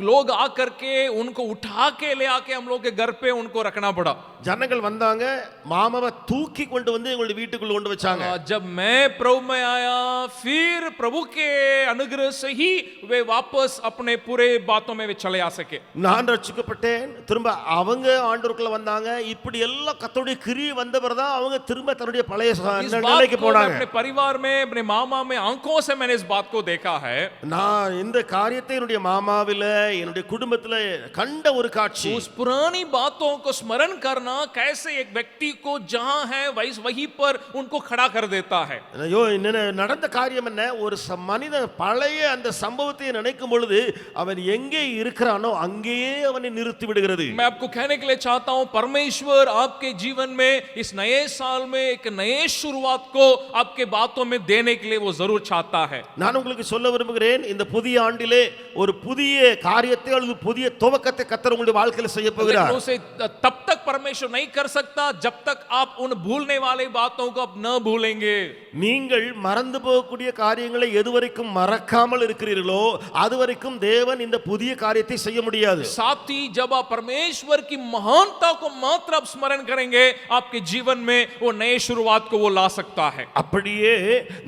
लोग आकर के उनको उठा के ले आके हम लोग के घर पे उनको रखना पड़ा. ஜனங்கள் வந்தாங்க, மாமாவை தூக்கி கொண்டு வந்து எங்களுடைய வீட்டுக்குள்ள கொண்டு வச்சாங்க. जब मैं प्रभु में आया फिर प्रभु के अनुग्रह से ही वे वापस अपने पूरे बातों में वे चले आ सके. நான் ரட்சிக்கப்பட்டேன், திரும்ப அவங்க ஆண்டவருக்குள்ள வந்தாங்க. இப்படி எல்லாம் கர்த்தருடைய கிரியை வந்தவர் தான் அவங்க திரும்ப தன்னுடைய பழைய इस बात நிலைக்கு को போனாங்க. अपने परिवार में अपने मामा में आंखों से मैंने इस बात को देखा है. நான் இந்த காரியத்தை என்னுடைய மாமாவில என்னுடைய குடும்பத்துல கண்ட ஒரு காட்சி. उस पुरानी बातों को स्मरण करना कैसे एक व्यक्ति को जहां है वहीं पर उनको खड़ा कर देता है. ஐயோ, நடந்த காரியம் என்ன, ஒரு மனிதன் பழைய அந்த சம்பவத்தை நினைக்கும் பொழுது அவன் எங்கே இருக்கிறானோ அங்கேயே அவனை நிறுத்தி விடுகிறது. मैं आपको कहने के लिए चाहता हूं, परमेश्वर आपके जीवन में इस नए साल में एक नए शुरुआत को आपके बातों में देने के लिए वो जरूर चाहता है. நான் உங்களுக்கு சொல்ல விரும்புகிறேன், இந்த புதிய ஆண்டிலே ஒரு புதிய காரியத்தை அல்லது புதிய துவக்கத்தை கர்த்தர் உங்களுடைய வாழ்க்கையில் செய்ய போகிறார். उसे तब तक परमेश्वर नहीं कर सकता जब तक आप उन भूलने वाले बातों को आप न भूलेंगे. நீங்கள் மறந்து போகக்கூடிய காரியங்களை எதுவரைக்கும் மறக்காமல் இருக்கிறீர்களோ அதுவரைக்கும் தேவன் இந்த புதிய காரியத்தை செய்ய முடியாது. साथ ही जब आप परमेश्वर की महानता को मात्र आप स्मरण करेंगे, आपके जीवन में वो नए शुरुआत को वो ला सकता है. அப்படியே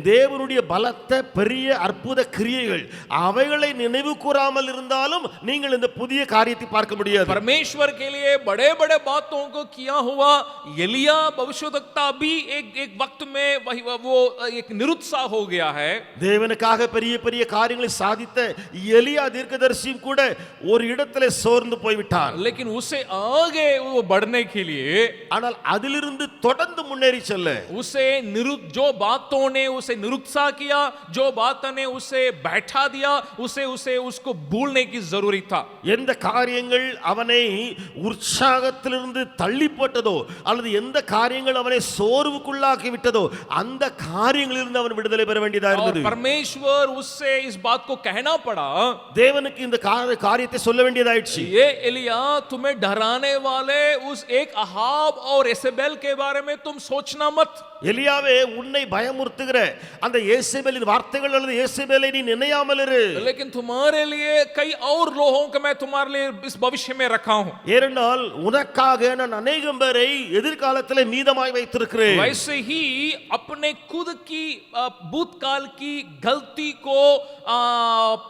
தேவனுடைய பலத்த பெரிய அற்புத கிரியைகள் அவைகளை நினைவு கூறாமல் இருந்தாலும் நீங்கள் இந்த புதிய காரியத்தை பார்க்க முடியாது. परमेश्वर के लिए बड़े बड़े बातों को किया हुआ एलिया भविष्यवक्ता भी एक वक्त में वही वो एक निरुत्साह हो गया है. தேவனுக்காக பெரிய பெரிய காரியங்களை சாதித்த எலியா தீர்க்கதரிசியும் கூட ஒரு இடத்திலே சோர்ந்து போய்விட்டார். लेकिन उसे आगे वो बढ़ने के लिए, ஆனால் அதிலிருந்து தொடர்ந்து முன்னேறி செல்ல उसे जो बातों ने उसे निरुत्साह किया, जो बातों ने उसे बैठा दिया, उसे उसको भूलने की जरूरी था. எந்த காரியங்கள் அவனை உற்சாகத்திலிருந்து தள்ளி போட்டதோ அல்லது எந்த காரியங்கள் அவனை சோர்வுக்குள்ளாக்கி விட்டதோ அந்த காரியங்களிலிருந்து அவன் விடுதலை பெற வேண்டியதா இருந்தது. परमेश्वर उससे इस बात को कहना पड़ा, தேவனுக்கு இந்த காரியத்தை சொல்ல வேண்டியதாயிடுச்சு. ये एलिया तुम्हें डराने वाले उस एक अहाब और एसेबेल के बारे में तुम सोचना मत. எலியாவே, உன்னை பயமுறுத்துகிற அந்த ஏசேபேலின் வார்த்தைகள் அல்லது ஏசேபேலை நீ நினையாமல் இரு. लेकिन तुम्हारे लिए कई और लोगों को मैं तुम्हारे लिए इस भविष्य में रखा हूं. ஏனென்றால் உனக்காக நான் अनेகம் பேரை எதிர்காலத்திலே மீதமாய் வைத்திருக்கிறேன். वैसे ही अपने खुद की भूतकाल की गलती को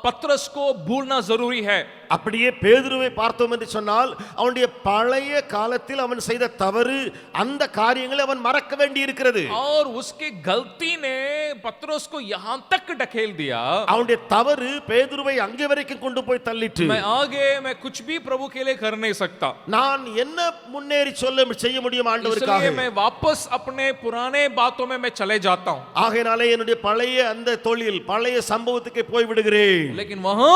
पत्रस को भूलना जरूरी है. அப்படியே பேதுருவை பார்த்தோம் என்று சொன்னால் அவனுடைய பழைய காலத்தில் அவன் செய்த தவறு அந்த காரியங்களை அவன் மறக்க வேண்டி இருக்கிறது. और उसके गलती ने पत्रस को यहां तक ढकेल दिया. அவனுடைய தவறு பேதுருவை அங்கே வரைக்கும் கொண்டு போய் தள்ளிட்டு, मैं कुछ भी प्रभु के लिए कर नहीं सकता. நான் என்ன முன்னேறி செய்ய முடியும் ஆண்டவருக்காக? इसलिए मैं वापस अपने पुराने बातों में मैं चले जाता हूं. ஆகையாலே என்னுடைய பழைய அந்த தொழில் பழைய சம்பவத்துக்கு போய் விடுகிறேன். लेकिन वहां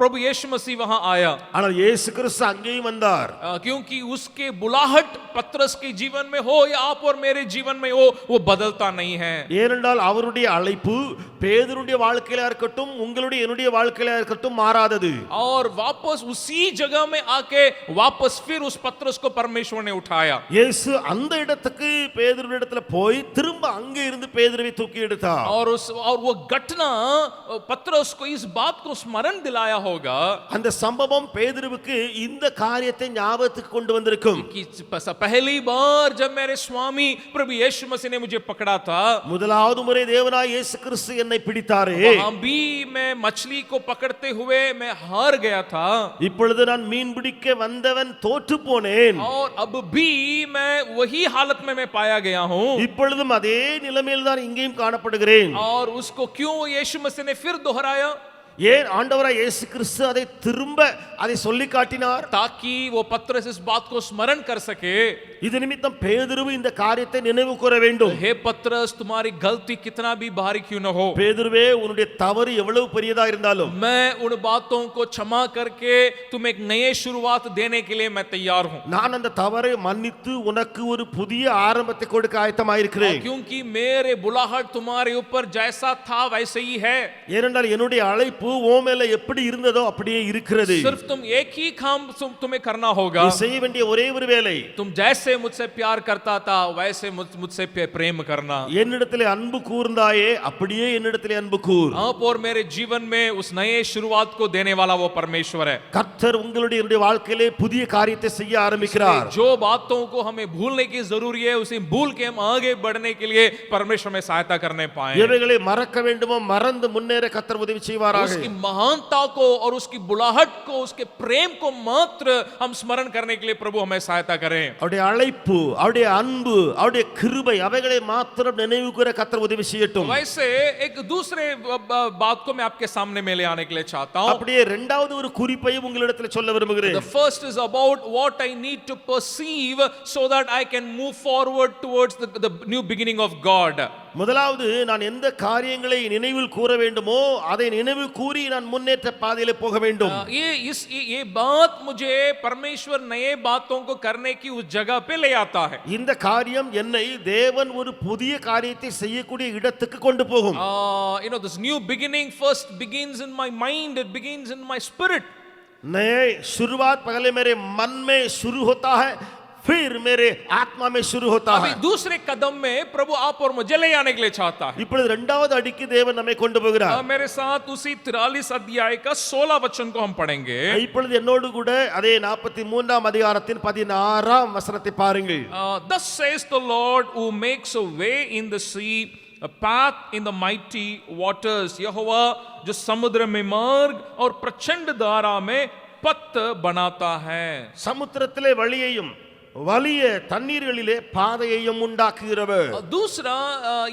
प्रभु यीशु मसीह वहां आया. ஆனால் இயேசு கிறிஸ்து அங்கேயும் வந்தார். क्योंकि उसके बुलाहट पत्रस के जीवन में हो या आप और मेरे जीवन में हो, वो बदलता नहीं है. ஏனென்றால் அவருடைய அழைப்பு பேதுருடைய வாழ்க்கையில இருக்கட்டும் உங்களுடைய என்னுடைய வாழ்க்கையில இருக்கட்டும் மாறாதது. और वापस उसी जगह में आके वापस फिर उस पत्रस को परमेश्वर ने उठाया. இயேசு அந்த இடத்துக்கு பேதுருவின் இடத்துல போய் திரும்ப அங்கே இருந்து பேதுருவை தூக்கி எடுத்தார். और वो घटना पत्रस को इस बात को स्मरण दिलाया होगा. அந்த சம்பவம் பேதுருவுக்கு இந்த காரியத்தை ஞாபகத்துக்கு கொண்டு வந்திருக்கும். कि पहली बार जब मेरे स्वामी प्रभु यीशु मसीह ने मुझे पकड़ा था, முதலாவது முறை தேவனாய் இயேசு கிறிஸ்து என்னை பிடித்தாரே, वहां भी मैं मछली को पकड़ते हुए मैं हार गया था. இப்பொழுது நான் மீன் பிடிக்க வந்தவன் தோற்று போனேன். और अब भी मैं वही हालत में मैं पाया गया हूं. இப்பொழுதும் அதே நிலைமையில் தான் இங்கேயும் காணப்படுகிறேன். और उसको क्यों यीशु मसीह ने फिर दोहराया? ஏன் ஆண்டவராய் இயேசு கிறிஸ்து அதை திரும்ப அதை சொல்லி காட்டினார்? ताकि वो पत्रस इस बात को स्मरण कर सके. இது நிமித்தம் பேதுருவு இந்த காரியத்தை நினைவு கூற வேண்டும். हे पत्रस, तुम्हारी गलती कितना भी भारी क्यों न हो, பேதுருவே, உன்னுடைய தவறு எவ்வளவு பெரியதா இருந்தாலும் मैं उन बातों को क्षमा करके तुम्हें एक नई शुरुआत देने के लिए मैं तैयार हूं. நான் அந்த தவறை மன்னித்து உனக்கு ஒரு புதிய ஆரம்பத்தை கொடுக்க ஆயத்தமாயிருக்கிறேன். क्योंकि मेरे बुलाहट तुम्हारे ऊपर जैसा था वैसे ही है. ஏனென்றால் என்னுடைய அழைப்பு உன் மேல எப்படி இருந்ததோ அப்படியே இருக்கிறது. सिर्फ तुम एक ही काम तुम्हें करना होगा. நீ செய்ய வேண்டிய ஒரே ஒரு வேலை, तुम जैसे मुझसे प्यार करता था वैसे मुझसे प्रेम करना. என்னிடத்திலே அன்பு கூர்ந்தாயே அப்படியே என்னிடத்திலே அன்பு கூர். आप और मेरे जीवन में उस नए शुरुआत को देने वाला वो परमेश्वर है. கர்த்தர் உங்களுடைய என்னுடைய வாழ்க்கையிலே புதிய காரியத்தை செய்ய ஆரம்பிக்கிறார். जो बातों को हमें भूलने की जरूरी है, उसे भूल के हम आगे बढ़ने के लिए परमेश्वर में सहायता करने पाए. எவைகளை மறக்க வேண்டுமோ மறந்து முன்னேற கர்த்தர் உதவி செய்வாராக. उसकी महानता को और उसकी बुलाहट को, उसके प्रेम को मात्र हम स्मरण करने के लिए प्रभु हमें सहायता करें. அவருடைய அழைப்பு, அவருடைய அன்பு, அவருடைய கிருபை அவைகளை மாத்திரம் நினைவு கூற கர்த்தர் உதவி செய்யட்டும். वैसे एक दूसरे बात को मैं आपके सामने में ले आने के लिए चाहता हूं. அப்படியே இரண்டாவது ஒரு குறிப்பையும் உங்களிடத்தில் சொல்ல விரும்புகிறேன். The first is about what I need to perceive so that I can move forward towards the new beginning of God. முதலாவது நான் எந்த காரியங்களை நினைவில் கூற வேண்டுமோ அதை நினைவில் கூறி நான் முன்னேற்ற பாதையிலே போக வேண்டும். ये बात मुझे परमेश्वर नए बातों को करने की उस जगह पे ले आता है. இந்த காரியம் என்னை தேவன் ஒரு புதிய காரியத்தை செய்யக்கூடிய இடத்துக்கு கொண்டு போகும். This new beginning first begins in my mind, it begins in my spirit. नए शुरुआत पहले मेरे मन में शुरू होता है, फिर मेरे आत्मा में शुरू होता है. अभी दूसरे कदम में प्रभु आप और मुझे ले आने के लिए चाहता है. இப்பொழுது இரண்டாவது அடிக்கு தேவன் நம்மை கொண்டு போகிறார். मेरे साथ उसी 43 अध्याय का 16 वचन को हम पढ़ेंगे. இப்பொழுது என்னோடு கூட அதே 43ஆம் அதிகாரத்தின் 16ஆம் வசனத்தை பாருங்கள். Thus says the Lord who makes a way in the sea, a path in the mighty waters. यहोवा जो समुद्र में मार्ग और प्रचंड धारा में पथ बनाता है. சமுத்திரத்திலே வழியையும் வலிய தண்ணீர்களிலே பாதையையும் உண்டாக்குகிறவர். दूसरा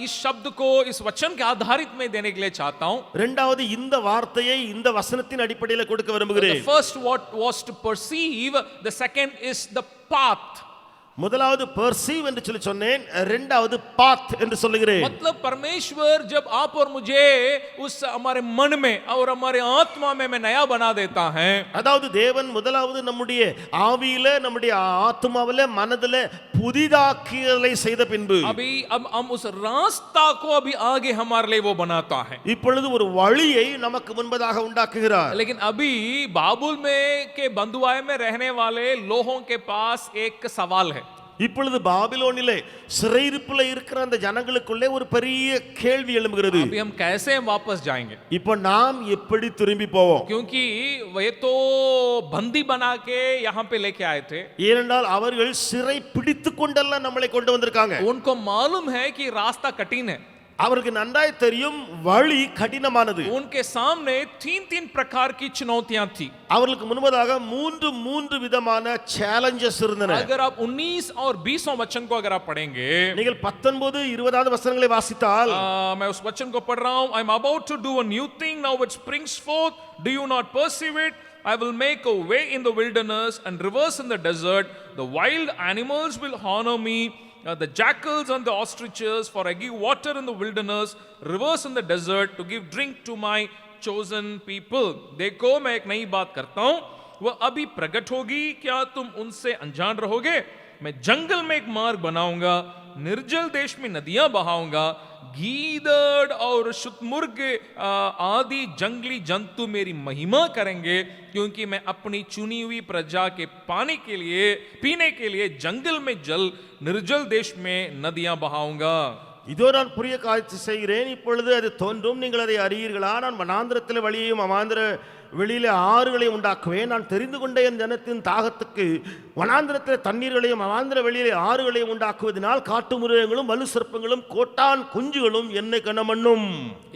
इस शब्द को इस वचन के आधारित में देने के लिए चाहता हूं. இரண்டாவது இந்த வார்த்தையை இந்த வசனத்தின் அடிப்படையில் கொடுக்க விரும்புகிறேன். The first what was to perceive, the second is the path. முதலாவது perceive என்று சொல்லி சொன்னேன், இரண்டாவது path என்று சொல்லுகிறேன். मतलब परमेश्वर जब आप और मुझे उस हमारे मन में और हमारे आत्मा में नया बना देता है. அதாவது தேவன் முதலாவது நம்முடைய ஆவியில நம்முடைய ஆத்மாவில மனதில புதிதாக்குதலை செய்த பின்பு अभी अब हम उस रास्ता को अभी आगे हमारे लिए वो बनाता है. இப்பொழுது ஒரு வழியை நமக்கு முன்பதாக உண்டாக்குகிறார். लेकिन अभी बाबुल में के बंधुआए में रहने वाले लोगों के पास एक सवाल है. இப்பொழுது பாபிலோனிலே சிறையிருப்புல இருக்கிற அந்த ஜனங்களுக்குள்ளே ஒரு பெரிய கேள்வி எழும்புகிறது. अभी हम कैसे वापस जाएंगे? இப்போ நாம் எப்படி திரும்பி போவோம்? क्योंकि वे तो बंदी बना के यहाँ पे लेके आए थे. ஏனென்றால் அவர்கள் சிறை பிடித்துக் கொண்டெல்லாம் நம்மளை கொண்டு வந்திருக்காங்க. उनको मालूम है कि रास्ता कठिन है. அவருக்கு நன்றாய் தெரியும் வழி கடினமானது. उनके सामने तीन प्रकार की चुनौतियां थी. அவர்களுக்கு முன்பதாக மூன்று விதமான சேலஞ்சஸ் இருந்தன. अगर आप 19 और 20 वचन को अगर आप पढ़ेंगे, நீங்கள் 19 20வது வசனங்களை வாசித்தால், मैं उस वचन को पढ़ रहा हूं. I am about to do a new thing, now it springs forth, do you not perceive it? I will make a way in the wilderness and rivers in the desert. The wild animals will honor me, the jackals and the ostriches, for I give water in the wilderness, rivers in the desert, to give drink to my chosen people. देखो मैं एक नई बात करता हूं, वह अभी प्रकट होगी, क्या तुम उनसे अनजान रहोगे? मैं जंगल में एक मार्ग बनाऊंगा, निर्जल देश में नदियां बहाऊंगा. गीदड़ और शुतुर्मुर्ग आदि जंगली जंतु मेरी महिमा करेंगे, क्योंकि मैं अपनी चुनी हुई प्रजा के पानी के लिए पीने के लिए जंगल में जल, निर्जल देश में नदियां बहाऊंगा. இதோ நான் புதிய காரியத்தை செய்கிறேன், இப்பொழுது அது தோன்றும், நீங்கள் அதை அறியீர்களா? நான் வனாந்திரத்தில் வழியையும் அவாந்திர வெளியிலே ஆறுகளையும் உண்டாக்குவேன். நான் தெரிந்து கொண்ட என் ஜனத்தின் தாகத்துக்கு வனாந்திரத்தில் தண்ணீர்களையும் அவாந்திர வெளியிலே ஆறுகளையும் உண்டாக்குவதனால் காட்டு மிருகங்களும் வலு சர்ப்பங்களும் கோட்டான் குஞ்சுகளும் என்னை கனமண்ணும்.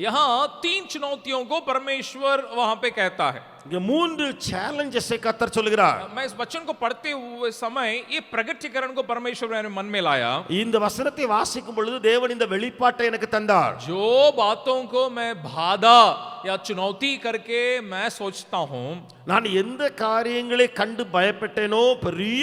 यहाँ 3 चुनौतियों को परमेश्वर वहां पे कहता है. இங்க 3 சேலஞ்சஸை கர்த்தர் சொல்கிறார். मैं इस वचन को पढ़ते हुए समय ये प्रगटीकरण को परमेश्वर मेरे मन में लाया. இந்த வசனத்தை வாசிக்கும் பொழுது தேவன் இந்த வெளிப்பாட்டை எனக்கு தந்தார். जो बातों को मैं बाधा या चुनौती करके मैं सोचता हूं, நான் எந்த காரியங்களை கண்டு பயப்பட்டேனோ, பெரிய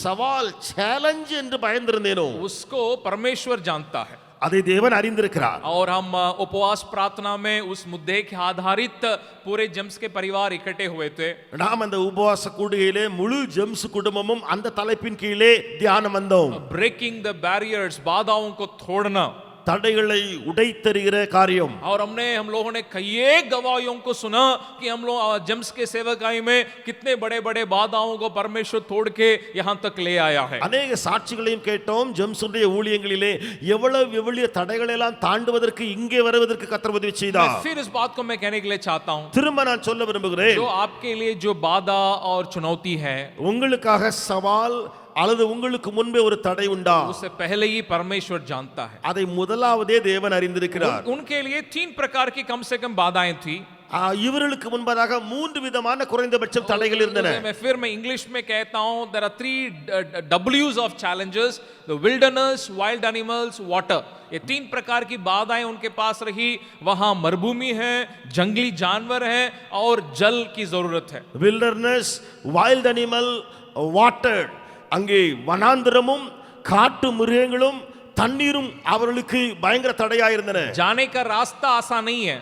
சவால் சேலஞ்ச் என்று பயந்திருந்தேனோ, उसको परमेश्वर जानता है. அதை தேவன் அறிந்திருக்கிறார். और हम उपवास प्रार्थना में उस मुद्दे के आधारित पूरे जेम्स के परिवार इकट्ठे हुए थे. நாம் அந்த உபவாச கூடுகையிலே முழு ஜெம்ஸ் குடும்பமும் அந்த தலைப்பின் கீழே தியானம் வந்தோம். ब्रेकिंग द बैरियर्स, बाधाओं को तोड़ना, தடைகளை உடைத்தெறிகிற காரியம். और हम लोगों ने कई गवाहियों को सुना कि हम लोग जेम्स के सेवकाई में कितने बड़े बड़े बाधाओं को परमेश्वर तोड़ के यहाँ तक ले आया है. अनेक சாட்சிகளையும் கேட்டோம். ஜெம்ஸுடைய ஊழியங்களிலே எவ்வளவு தடைகளை எல்லாம் தாண்டுவதற்கு இங்கே வருவதற்கு கர்த்தர் உதவி செய்தார். फिर इस बात को मैं कहने के लिए चाहता हूँ, திரும்ப நான் சொல்ல விரும்புகிறேன், जो आपके लिए जो बाधा और चुनौती है, உங்களுக்காக சவால் அல்லது உங்களுக்கு முன்பே ஒரு தடை உண்டா, उससे पहले ही परमेश्वर जानता है. அதை முதலாவதே தேவன் அறிந்திருக்கிறார். उनके लिए 3 प्रकार की कम से कम बाधाएं थी. இவர்களுக்கு முன்பதாக 3 விதமான குறைந்தபட்சம் தடைகள் இருந்தன. मैं इंग्लिश में कहता हूं, there are 3 W's of challenges: the wilderness, wild animals, water. ये 3 प्रकार की बाधाएं उनके पास रही. वहां मरुभूमि है, जंगली जानवर है और जल की जरूरत है. wilderness, wild animal, water. அங்கே வனாந்திரமும் காட்டு மிருகங்களும் தண்ணீரும் அவர்களுக்கு பயங்கர தடையா இருந்தன. जाने का रास्ता आसान नहीं है,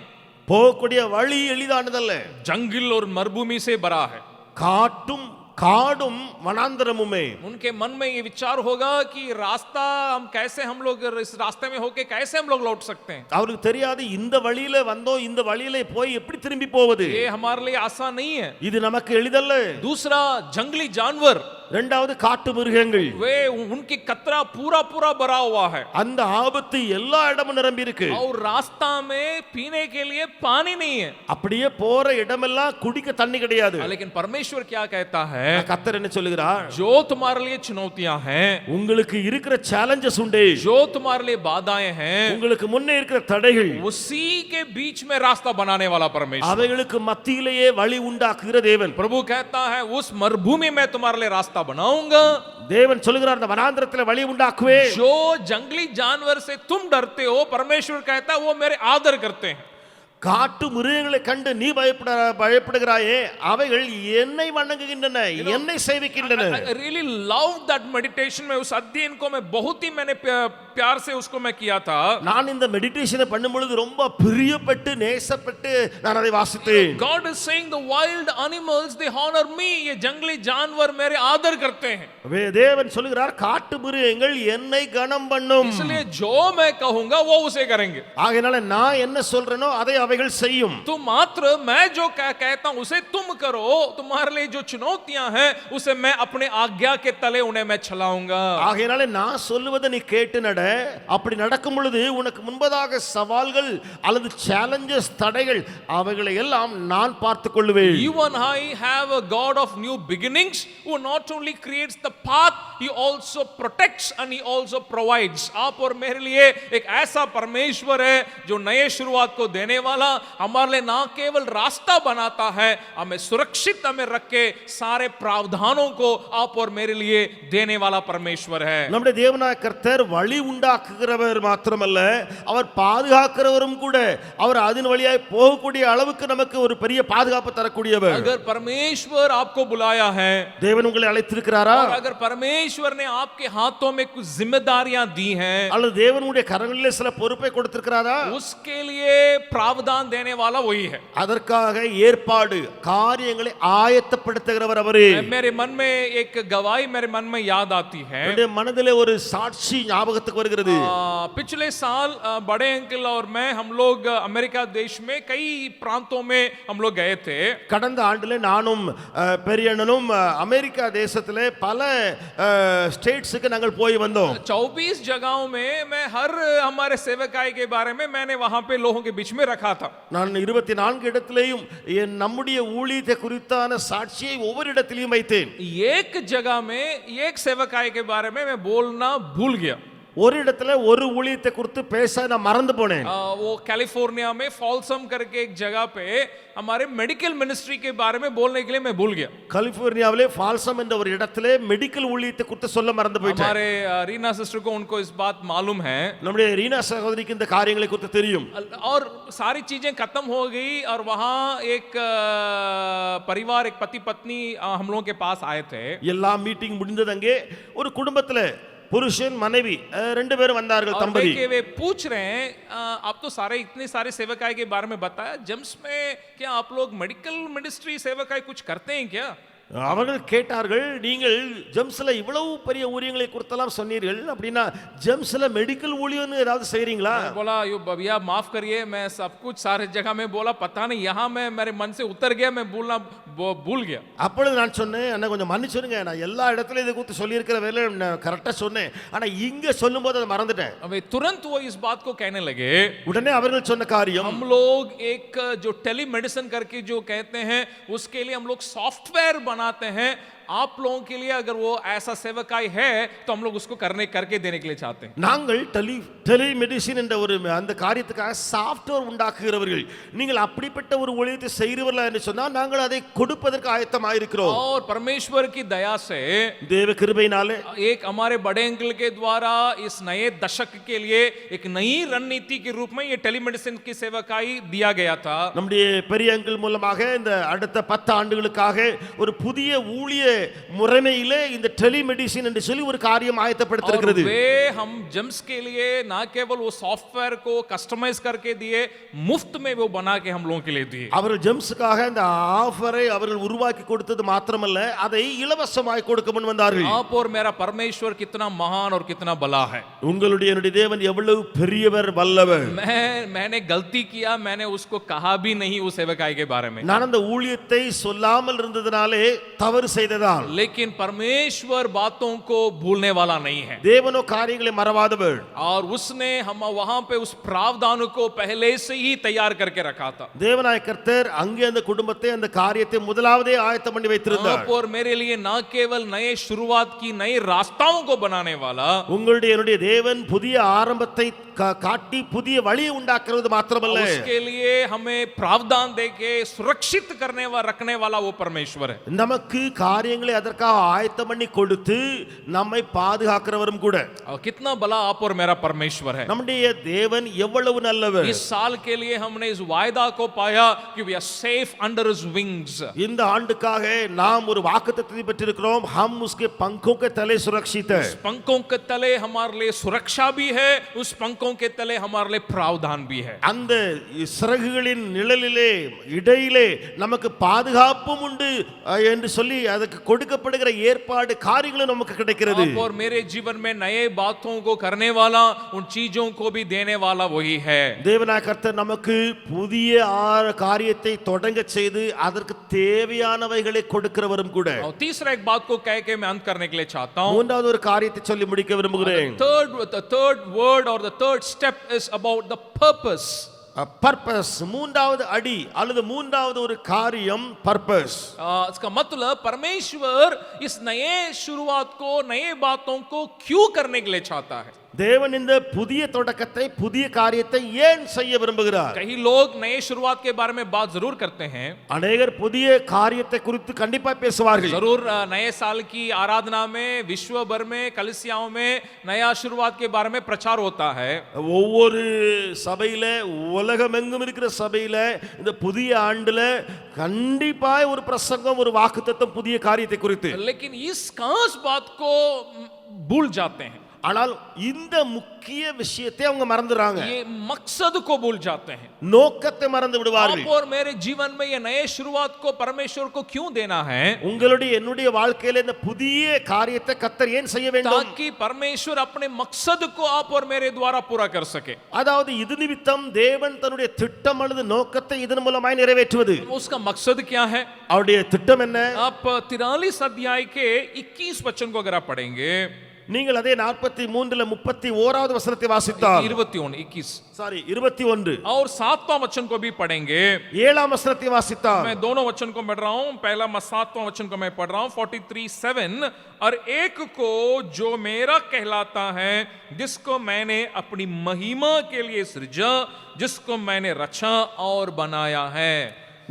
போகக்கூடிய வழி எளிதானதல்ல. जंगल और मरुभूमि से भरा है. காட்டும் காடும் வனாந்தரமுமே. उनके मन में ये विचार होगा कि रास्ता हम कैसे, हम लोग इस रास्ते में होके कैसे हम लोग लौट सकते हैं. அவருக்கு தெரியாது இந்த வழியில வந்தோம், இந்த வழியில போய் எப்படி திரும்பி போவது. ये हमारे लिए आसान नहीं है. இது நமக்கு எளிதல்ல. दूसरा जंगली जानवर, இரண்டாவது காட்டு மிருகங்கள். वे उनकी कतरा पूरा पूरा भरा हुआ है அந்த ஆபத்து எல்லா இடமும் நிரம்பி இருக்கு. और रास्ता में पीने के लिए पानी नहीं है. அப்படியே போற இடமெல்லாம் குடிக்க தண்ணி கிடையாது. लेकिन परमेश्वर क्या कहता है, கர்த்தர் என்ன சொல்லுகிறார்? जो तुम्हारे लिए चुनौतियां हैं, உங்களுக்கு இருக்கிற சேலஞ்சஸ் உண்டு, जो तुम्हारे लिए बाधाएं हैं, உங்களுக்கு முன்னே இருக்கிற தடைகள், उसी के बीच में रास्ता बनाने वाला परमेश्वर, அவைகளுக்கு மத்தியிலேயே வழி உண்டாக்குகிற தேவன். प्रभु कहता है उस मरुभूमि में तुम्हारे लिए रास्ता बनाऊंगा. தேவன் சொல்லுகிறார் அந்த வனாந்தரத்தில் வழி உண்டாக்குவேன். जो जंगली जानवर से तुम डरते हो, परमेश्वर कहता है वो मेरे आदर करते हैं. காட்டு மிருகங்களை கண்டு நீ பயப்படுகிறாயே, அவைகள் என்னை வணங்குகின்றன, என்னை சேவிக்கின்றன. I really love that meditation में उस अध्ययन को मैं बहुत ही मैंने प्यार से उसको मैं किया था. நான் இந்த மெடிடேஷனை பண்ணும் பொழுது ரொம்ப பிரியப்பட்டு நேசப்பட்டு நான் அதை வாசித்தேன். God is saying the wild animals they honor me, ये जंगली जानवर मेरे आदर करते हैं. தேவன் சொல்லுகிறார் காட்டு மிருகங்கள் என்னை கனம் பண்ணும். इसलिए जो मैं कहूंगा वो उसे करेंगे. ஆகையால நான் என்ன சொல்றேனோ அதை அவைகள் செய்யும். तुम मात्र मैं जो कहता हूं उसे तुम करो. तुम्हारे लिए जो चुनौतियां हैं उसे मैं अपने आज्ञा के तले उन्हें मैं चलाऊंगा. ஆகையால நான் சொல்லுவதை நீ கேட்டு நட. அப்படி நடக்கும் பொழுது உனக்கு முன்பதாக சவால்கள் அல்லது சேலஞ்சஸ் தடைகள் அவைகளை எல்லாம் நான் பார்த்துக் கொள்வேன். You and I have a God of new beginnings who not only creates the path, he also protects and he also provides. आप और मेरे लिए एक ऐसा परमेश्वर है जो नए शुरुआत को देने वाला, हमारे लिए ना केवल रास्ता बनाता है, हमें सुरक्षित हमें रख के सारे प्रावधानों को आप और मेरे लिए देने वाला परमेश्वर है. நம்முடைய தேவனாய கர்த்தர் வழி உண்டாக்குகிறவர் மாத்திரமல்ல, அவர் பாதுகாக்கிறவரும் கூட. அவர் அதன் வழியாய் போகக்கூடிய அளவுக்கு நமக்கு ஒரு பெரிய பாதுகாப்பு தரக்கூடியவர். अगर परमेश्वर आपको बुलाया है, தேவன் உங்களை அழைத்திருக்கிறாரா? और अगर परमेश्वर ने आपके हाथों में कुछ जिम्मेदारियां दी हैं, அல்லது தேவனுடைய கரங்களிலே சில பொறுப்பை கொடுத்திருக்கிறாரா? उसके लिए प्रावधान देने वाला वही है. அதற்காக ஏற்பாடு காரியங்களை ஆயத்தப்படுத்துகிறவர் அவரே. मेरे मन में एक गवाही मेरे मन में याद आती है. என்னுடைய மனதிலே ஒரு சாட்சி ஞாபகத்துக்கு வருகிறது. पिछले साल बड़े अंकल और मैं हम लोग अमेरिका देश में कई प्रांतों में हम लोग गए थे. கடந்த ஆண்டிலே நானும் பெரியண்ணனும் அமெரிக்கா தேசத்திலே பல ஸ்டேட்ஸுக்கு நாங்கள் போய் வந்தோம். 24 जगहों में मैं हर हमारे सेवकाई के बारे में मैंने वहां पे लोगों के बीच में रखा था. நான் 24 இடத்திலேயும் நம்முடைய ஊழியத்தை குறித்தான சாட்சியை ஒவ்வொரு இடத்திலையும் வைத்தேன். एक जगह में एक सेवकाई के बारे में मैं बोलना भूल गया. ஒரு இடத்துல ஒரு ஊழியத்தை குறித்து பேச நான் மறந்து போனேன். वो कैलिफोर्निया में फॉल्सम करके एक जगह पे हमारे मेडिकल मिनिस्ट्री के बारे में बोलने के लिए मैं भूल गया. கலிபோர்னியாவிலே ஃபால்சம் என்ற ஒரு இடத்திலே மெடிக்கல் ஊழியத்தை குறித்து சொல்ல மறந்து போயிட்டேன். हमारे रीना सिस्टर को उनको इस बात मालूम है. நம்முடைய ரீனா சகோதரிக்கு இந்த காரியங்களை குறித்து தெரியும். और सारी चीजें खत्म हो गई और वहां एक परिवार, एक पति पत्नी हम लोगों के पास आए थे. எல்லா மீட்டிங் முடிந்தது. அங்கே ஒரு குடும்பத்துல पुरुषन मनेवी ரெண்டு பேரும் வந்தார்கள் தம்பதி. वे पूछ रहे हैं आप तो सारे इतने सारे सेवकाई के बारे में बताया, जेम्स में क्या आप लोग मेडिकल मिनिस्ट्री सेवकाई कुछ करते हैं क्या? அவர்கள் கேட்டார்கள், நீங்கள் ஜெம்ஸ்ல இவ்வளவு பெரிய ஊழியங்களை குறித்தெல்லாம் சொன்னீர்கள், அப்படின்னா ஜெம்ஸ்ல மெடிக்கல் ஊழியம் ஏதாவது செய்றீங்களா? बोला यो भैया माफ करिए, मैं सब कुछ सारे जगह में बोला, पता नहीं यहाँ मैं मेरे मन से उतर गया, मैं बोलना भूल गया. அப்பொழுது நான் சொன்னேன், அண்ணா கொஞ்சம் மன்னிச்சுடுங்க, நான் எல்லா இடத்துலயும் இதை குறித்து சொல்லி இருக்கிற வேலை நான் கரெக்டா சொன்னேன், ஆனா இங்க சொல்லும்போது அதை மறந்துட்டேன். वे तुरंत वो इस बात को कहने लगे. உடனே அவர்கள் சொன்ன காரியம், हम लोग एक जो टेलीमेडिसिन करके जो कहते हैं उसके लिए हम लोग सॉफ्टवेयर बनाते हैं. आप लोगों के लिए अगर वो ऐसा सेवकाई है तो हम लोग उसको करके देने के लिए चाहते हैं. நாங்கள் டெலிமெடிசின் என்ற ஒரு அந்த காரியத்துக்காக சாஃப்ட்வேர் உண்டாக்குகிறவர்கள். நீங்கள் அப்படிப்பட்ட ஒரு ஊழியத்தை செய்கிறவர்களா என்று சொன்னால் நாங்கள் அதை கொடுப்பதற்கு ஆயத்தமாக இருக்கிறோம். और परमेश्वर की दया से தேவ கிருபையினாலே एक हमारे बड़े अंकल के द्वारा इस नए दशक के लिए एक नई रणनीति के रूप में ये टेलीमेडिसिन की सेवकाई दिया गया था. நம்முடைய பெரிய அங்கிள் மூலமாக இந்த அடுத்த 10 ஆண்டுகளுக்காக ஒரு புதிய ஊழிய முறைமையிலே இந்த டெலிமெடிசின் என்று சொல்லி ஒரு காரியம் और ஆயத்தப்படுத்திருக்கிறது. वे हम जेम्स के लिए ना केवल वो सॉफ्टवेयर को कस्टमाइज करके दिए, मुफ्त में वो बना के हम लोगों के लिए दिए. அவர்கள் ஜெம்ஸுக்காக இந்த ஆஃபரை அவர்கள் உருவாக்கி கொடுத்தது மாத்திரமல்ல, அதை இலவசமாய் கொடுக்க முன் வந்தார்கள். आप और मेरा परमेश्वर कितना महान और कितना भला है. உங்களுடைய என்னுடைய தேவன் எவ்வளவு பெரியவர் வல்லவர். मैंने गलती किया, मैंने उसको कहा भी नहीं उस सेवकाई के बारे में, நான் அந்த ஊழியத்தை சொல்லாமல் இருந்ததனாலே தவறு செய்ததால். लेकिन परमेश्वर बातों को भूलने वाला नहीं है. தேவனோ காரியங்களை மறவாதவர். और उसने हम वहां पे उस प्रावधान को पहले से ही तैयार करके रखा था. தேவனாய கர்த்தர் அங்கே அந்த குடும்பத்தை அந்த காரியத்தை முதலாவதே ஆயத்தம் பண்ணி வைத்திருந்தார். और मेरे लिए ना केवल नए शुरुआत की नए रास्ताओं को बनाने वाला, உங்களுடைய என்னுடைய தேவன் புதிய ஆரம்பத்தை காட்டி புதிய வழியை உண்டாக்குறது மாத்திரமல்ல, उसके लिए हमें प्रावधान देके सुरक्षित करने वा रखने वाला वो परमेश्वर है. நமக்கு காரியங்களை அதற்காக ஆயத்தம் பண்ணி கொடுத்து நம்மை பாதுகாக்கிறவரும் கூட. और कितना भला आप और मेरा परमेश्वर है. நம்முடைய தேவன் எவ்வளவு நல்லவர். इस साल के लिए हमने इस वायदा को पाया कि we are safe under his wings. இந்த ஆண்டுக்காக நாம் ஒரு வாக்குத்தத்தத்தை பெற்றிருக்கிறோம். हम उसके पंखों के तले सुरक्षित है. उस पंखों के तले हमारे लिए सुरक्षा भी है, उस पंखों के तले हमारे लिए प्रावधान भी है. அந்த சிறகுகளின் நிழலிலே இடையிலே நமக்கு பாதுகாப்பும் உண்டு என்று சொல்லி அதுக்கு கொடுக்கப்படுகிற ஏற்பாடு காரியங்களும் நமக்கு கிடைக்கிறது. आप और मेरे जीवन में नए बातों को करने वाला, उन चीजों को भी देने वाला वही है. தேவனாய கர்த்தர் நமக்கு புதிய காரியத்தை தொடங்க செய்து அதற்கு தேவையானவைகளை கொடுக்கிறவரும் கூட. और तीसरा एक बात को कह के मैं अंत करने के लिए चाहता हूं. மூன்றாவது ஒரு காரியத்தை சொல்லி முடிக்க விரும்புகிறேன். The third word or the third step is about the purpose. Purpose, மூன்றாவது அடி அல்லது மூன்றாவது ஒரு காரியம் பர்பஸ். इसका मतलब परमेश्वर इस नए शुरुआत को, नए बातों को क्यों करने के लिए चाहता है. தேவன் இந்த புதிய தொடக்கத்தை புதிய காரியத்தை ஏன் செய்ய விரும்புகிறார்? कई लोग नए शुरुआत के बारे में बात जरूर करते हैं. அநேகர் புதிய காரியத்தை குறித்து கண்டிப்பா பேசுவார்கள். जरूर नए साल की आराधना में, विश्व भर में, कलीसियाओं में नया शुरुआत के बारे में प्रचार होता है. ஒவ்வொரு சபையில, உலகமெங்கும் இருக்கிற சபையில இந்த புதிய ஆண்டுல கண்டிப்பா ஒரு பிரசங்கம், ஒரு வாக்குத்தத்தம் புதிய காரியத்தை குறித்து. लेकिन इस खास बात को भूल जाते हैं. ஆனால் இந்த முக்கிய விஷயத்தை அவங்க மறந்துறாங்க. ये मकसद को भूल जाते हैं. நோக்கத்தை மறந்து விடுவார்கள். आप और मेरे जीवन में ये नए शुरुआत को परमेश्वर को क्यों देना है? உங்களுடைய என்னுடைய வாழ்க்கையில இந்த புதிய காரியத்தை கர்த்தர் ஏன் செய்ய வேண்டும்? ताकि परमेश्वर अपने मकसद को आप और मेरे द्वारा पूरा कर सके. அதாவது இது நிமித்தம் தேவன் தன்னுடைய திட்டம் அல்லது நோக்கத்தை இதன் மூலமாய் நிறைவேற்றுவது. उसका मकसद क्या है? அவருடைய திட்டம் என்ன? आप 43 अध्याय के 21 वचन को अगर आप पढ़ेंगे, நீங்கள் அதே 43ல 31வது வசனத்தை வாசித்தால், 21 और 7वां वचन को भी पढ़ेंगे. 7ஆம் வசனத்தை வாசித்தால், मैं दोनों वचन को पढ़ रहा हूं. पहला 7वां वचन को मैं पढ़ रहा हूं. 43:7, और एक को जो मेरा कहलाता है, जिसको मैंने अपनी महिमा के लिए सृजा, जिसको मैंने रचा और बनाया है.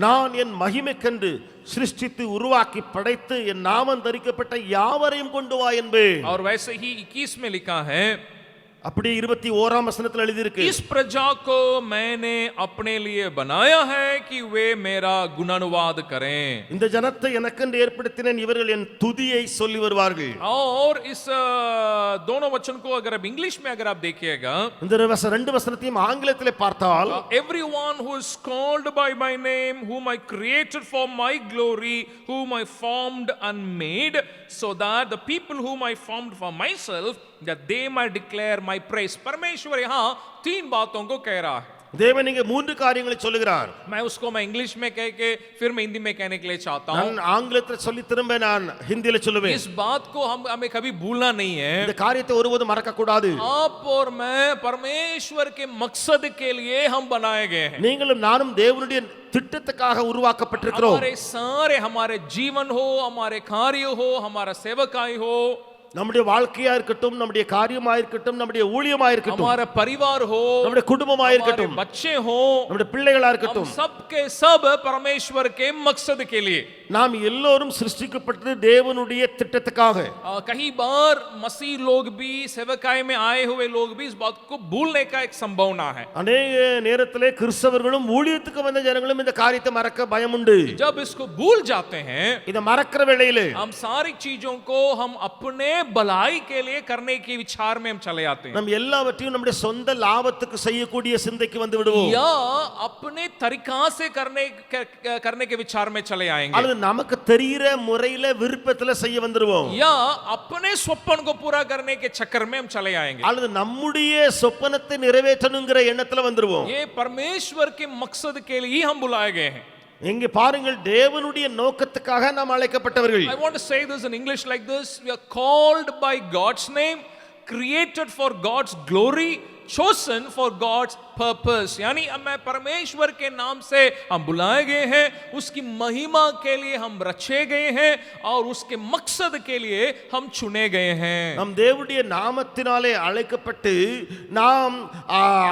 நான் என் மகிமைக்கென்று சிருஷ்டித்து உருவாக்கி படைத்து என் நாமம் தரிக்கப்பட்ட யாவரையும் கொண்டு வா என்பேன். और वैसे ही 21 में लिखा है, அப்படி 21ஆம் வசனத்தில் எழுதி இருக்கு, इस प्रजा को मैंने अपने लिए बनाया है कि वे मेरा गुणानुवाद करें. இந்த ஜனத்தை எனக்கென்று ஏற்படுத்தினேன், இவர்கள் என் துதியை சொல்லி வருவார்கள். और इस दोनों वचन को अगर आप इंग्लिश में अगर आप देखिएगा, இந்த ரெண்டு வசனத்தையும் ஆங்கிலத்திலே பார்த்தால், everyone who is called by my name, whom I created for my glory, whom I formed and made, so that the people whom I formed for myself, that they might declare my praise. परमेश्वर यहाँ 3 बातों को कह रहा है. தேவன் இங்கே 3 காரியங்களை சொல்லுகிறார். मैं इंग्लिश में कह के फिर मैं हिंदी में कहने के लिए चाहता हूँ. நான் ஆங்கிலத்தில் சொல்லி திரும்ப நான் ஹிந்தியில சொல்லுவேன். इस बात को हमें कभी भूलना नहीं है. இந்த காரியத்தை ஒருபோதும் மறக்க கூடாது. आप और मैं परमेश्वर के मकसद के लिए हम बनाए गए हैं. நீங்களும் நானும் தேவனுடைய திட்டத்துக்காக உருவாக்கப்பட்டிருக்கிறோம். हमारे सारे, हमारे जीवन हो, हमारे कार्य हो, हमारा सेवकाई हो, நம்முடைய வாழ்க்கையா இருக்கட்டும், நம்முடைய காரியமா இருக்கட்டும், நம்முடைய ஊழியமா இருக்கட்டும், हमारा परिवार हो, நம்முடைய குடும்பமா இருக்கட்டும், बच्चे हो, நம்முடைய பிள்ளைகளா இருக்கட்டும், सब के सब परमेश्वर के मकसद के लिए நாம் எல்லோரும் சிருஷ்டிக்கப்பட்டது தேவனுடைய திட்டத்துக்காக. कई बार मसीह लोग भी, सेवकाई में आए हुए लोग भी इस बात को भूलने का एक संभावना है. அநேக நேரத்திலே கிறிஸ்தவர்களும் ஊழியத்துக்கு வந்த ஜனங்களும் இந்த காரியத்தை மறக்க பயம் உண்டு. जब इसको भूल जाते हैं, இத மறக்கிற வேளையிலே हम सारी चीजों को हम अपने भलाई के लिए करने की विचार में हम चले आते हैं. நம்ம எல்லாவற்றையும் நம்முடைய சொந்த லாபத்துக்கு செய்யக்கூடிய சிந்தைக்கு வந்து விடுவோம். या अपने तरीका से करने के विचार में चले आएंगे. அல்லது நமக்கு தெரிகிற முறையில விருப்பத்துல செய்ய வந்துருவோம். या अपने स्वप्न को पूरा करने के चक्कर में हम चले आएंगे. அல்லது நம்முடைய சொப்பனத்தை நிறைவேற்றணுங்கிற எண்ணத்துல வந்துருவோம். ये परमेश्वर के मकसद के लिए ही हम बुलाए गए हैं. இங்கே பாருங்கள், தேவனுடைய நோக்கத்துக்காக நாம் அழைக்கப்பட்டவர்கள். I want to say this in English like this: we are called by God's name, created for God's glory, chosen for God's purpose. यानी हमें परमेश्वर के नाम से हम बुलाए गए हैं, उसकी महिमा के लिए हम रचे गए हैं और उसके मकसद के लिए हम चुने गए हैं. நம் தேவனுடைய நாமத்தினாலே அழைக்கப்பட்டு நாம்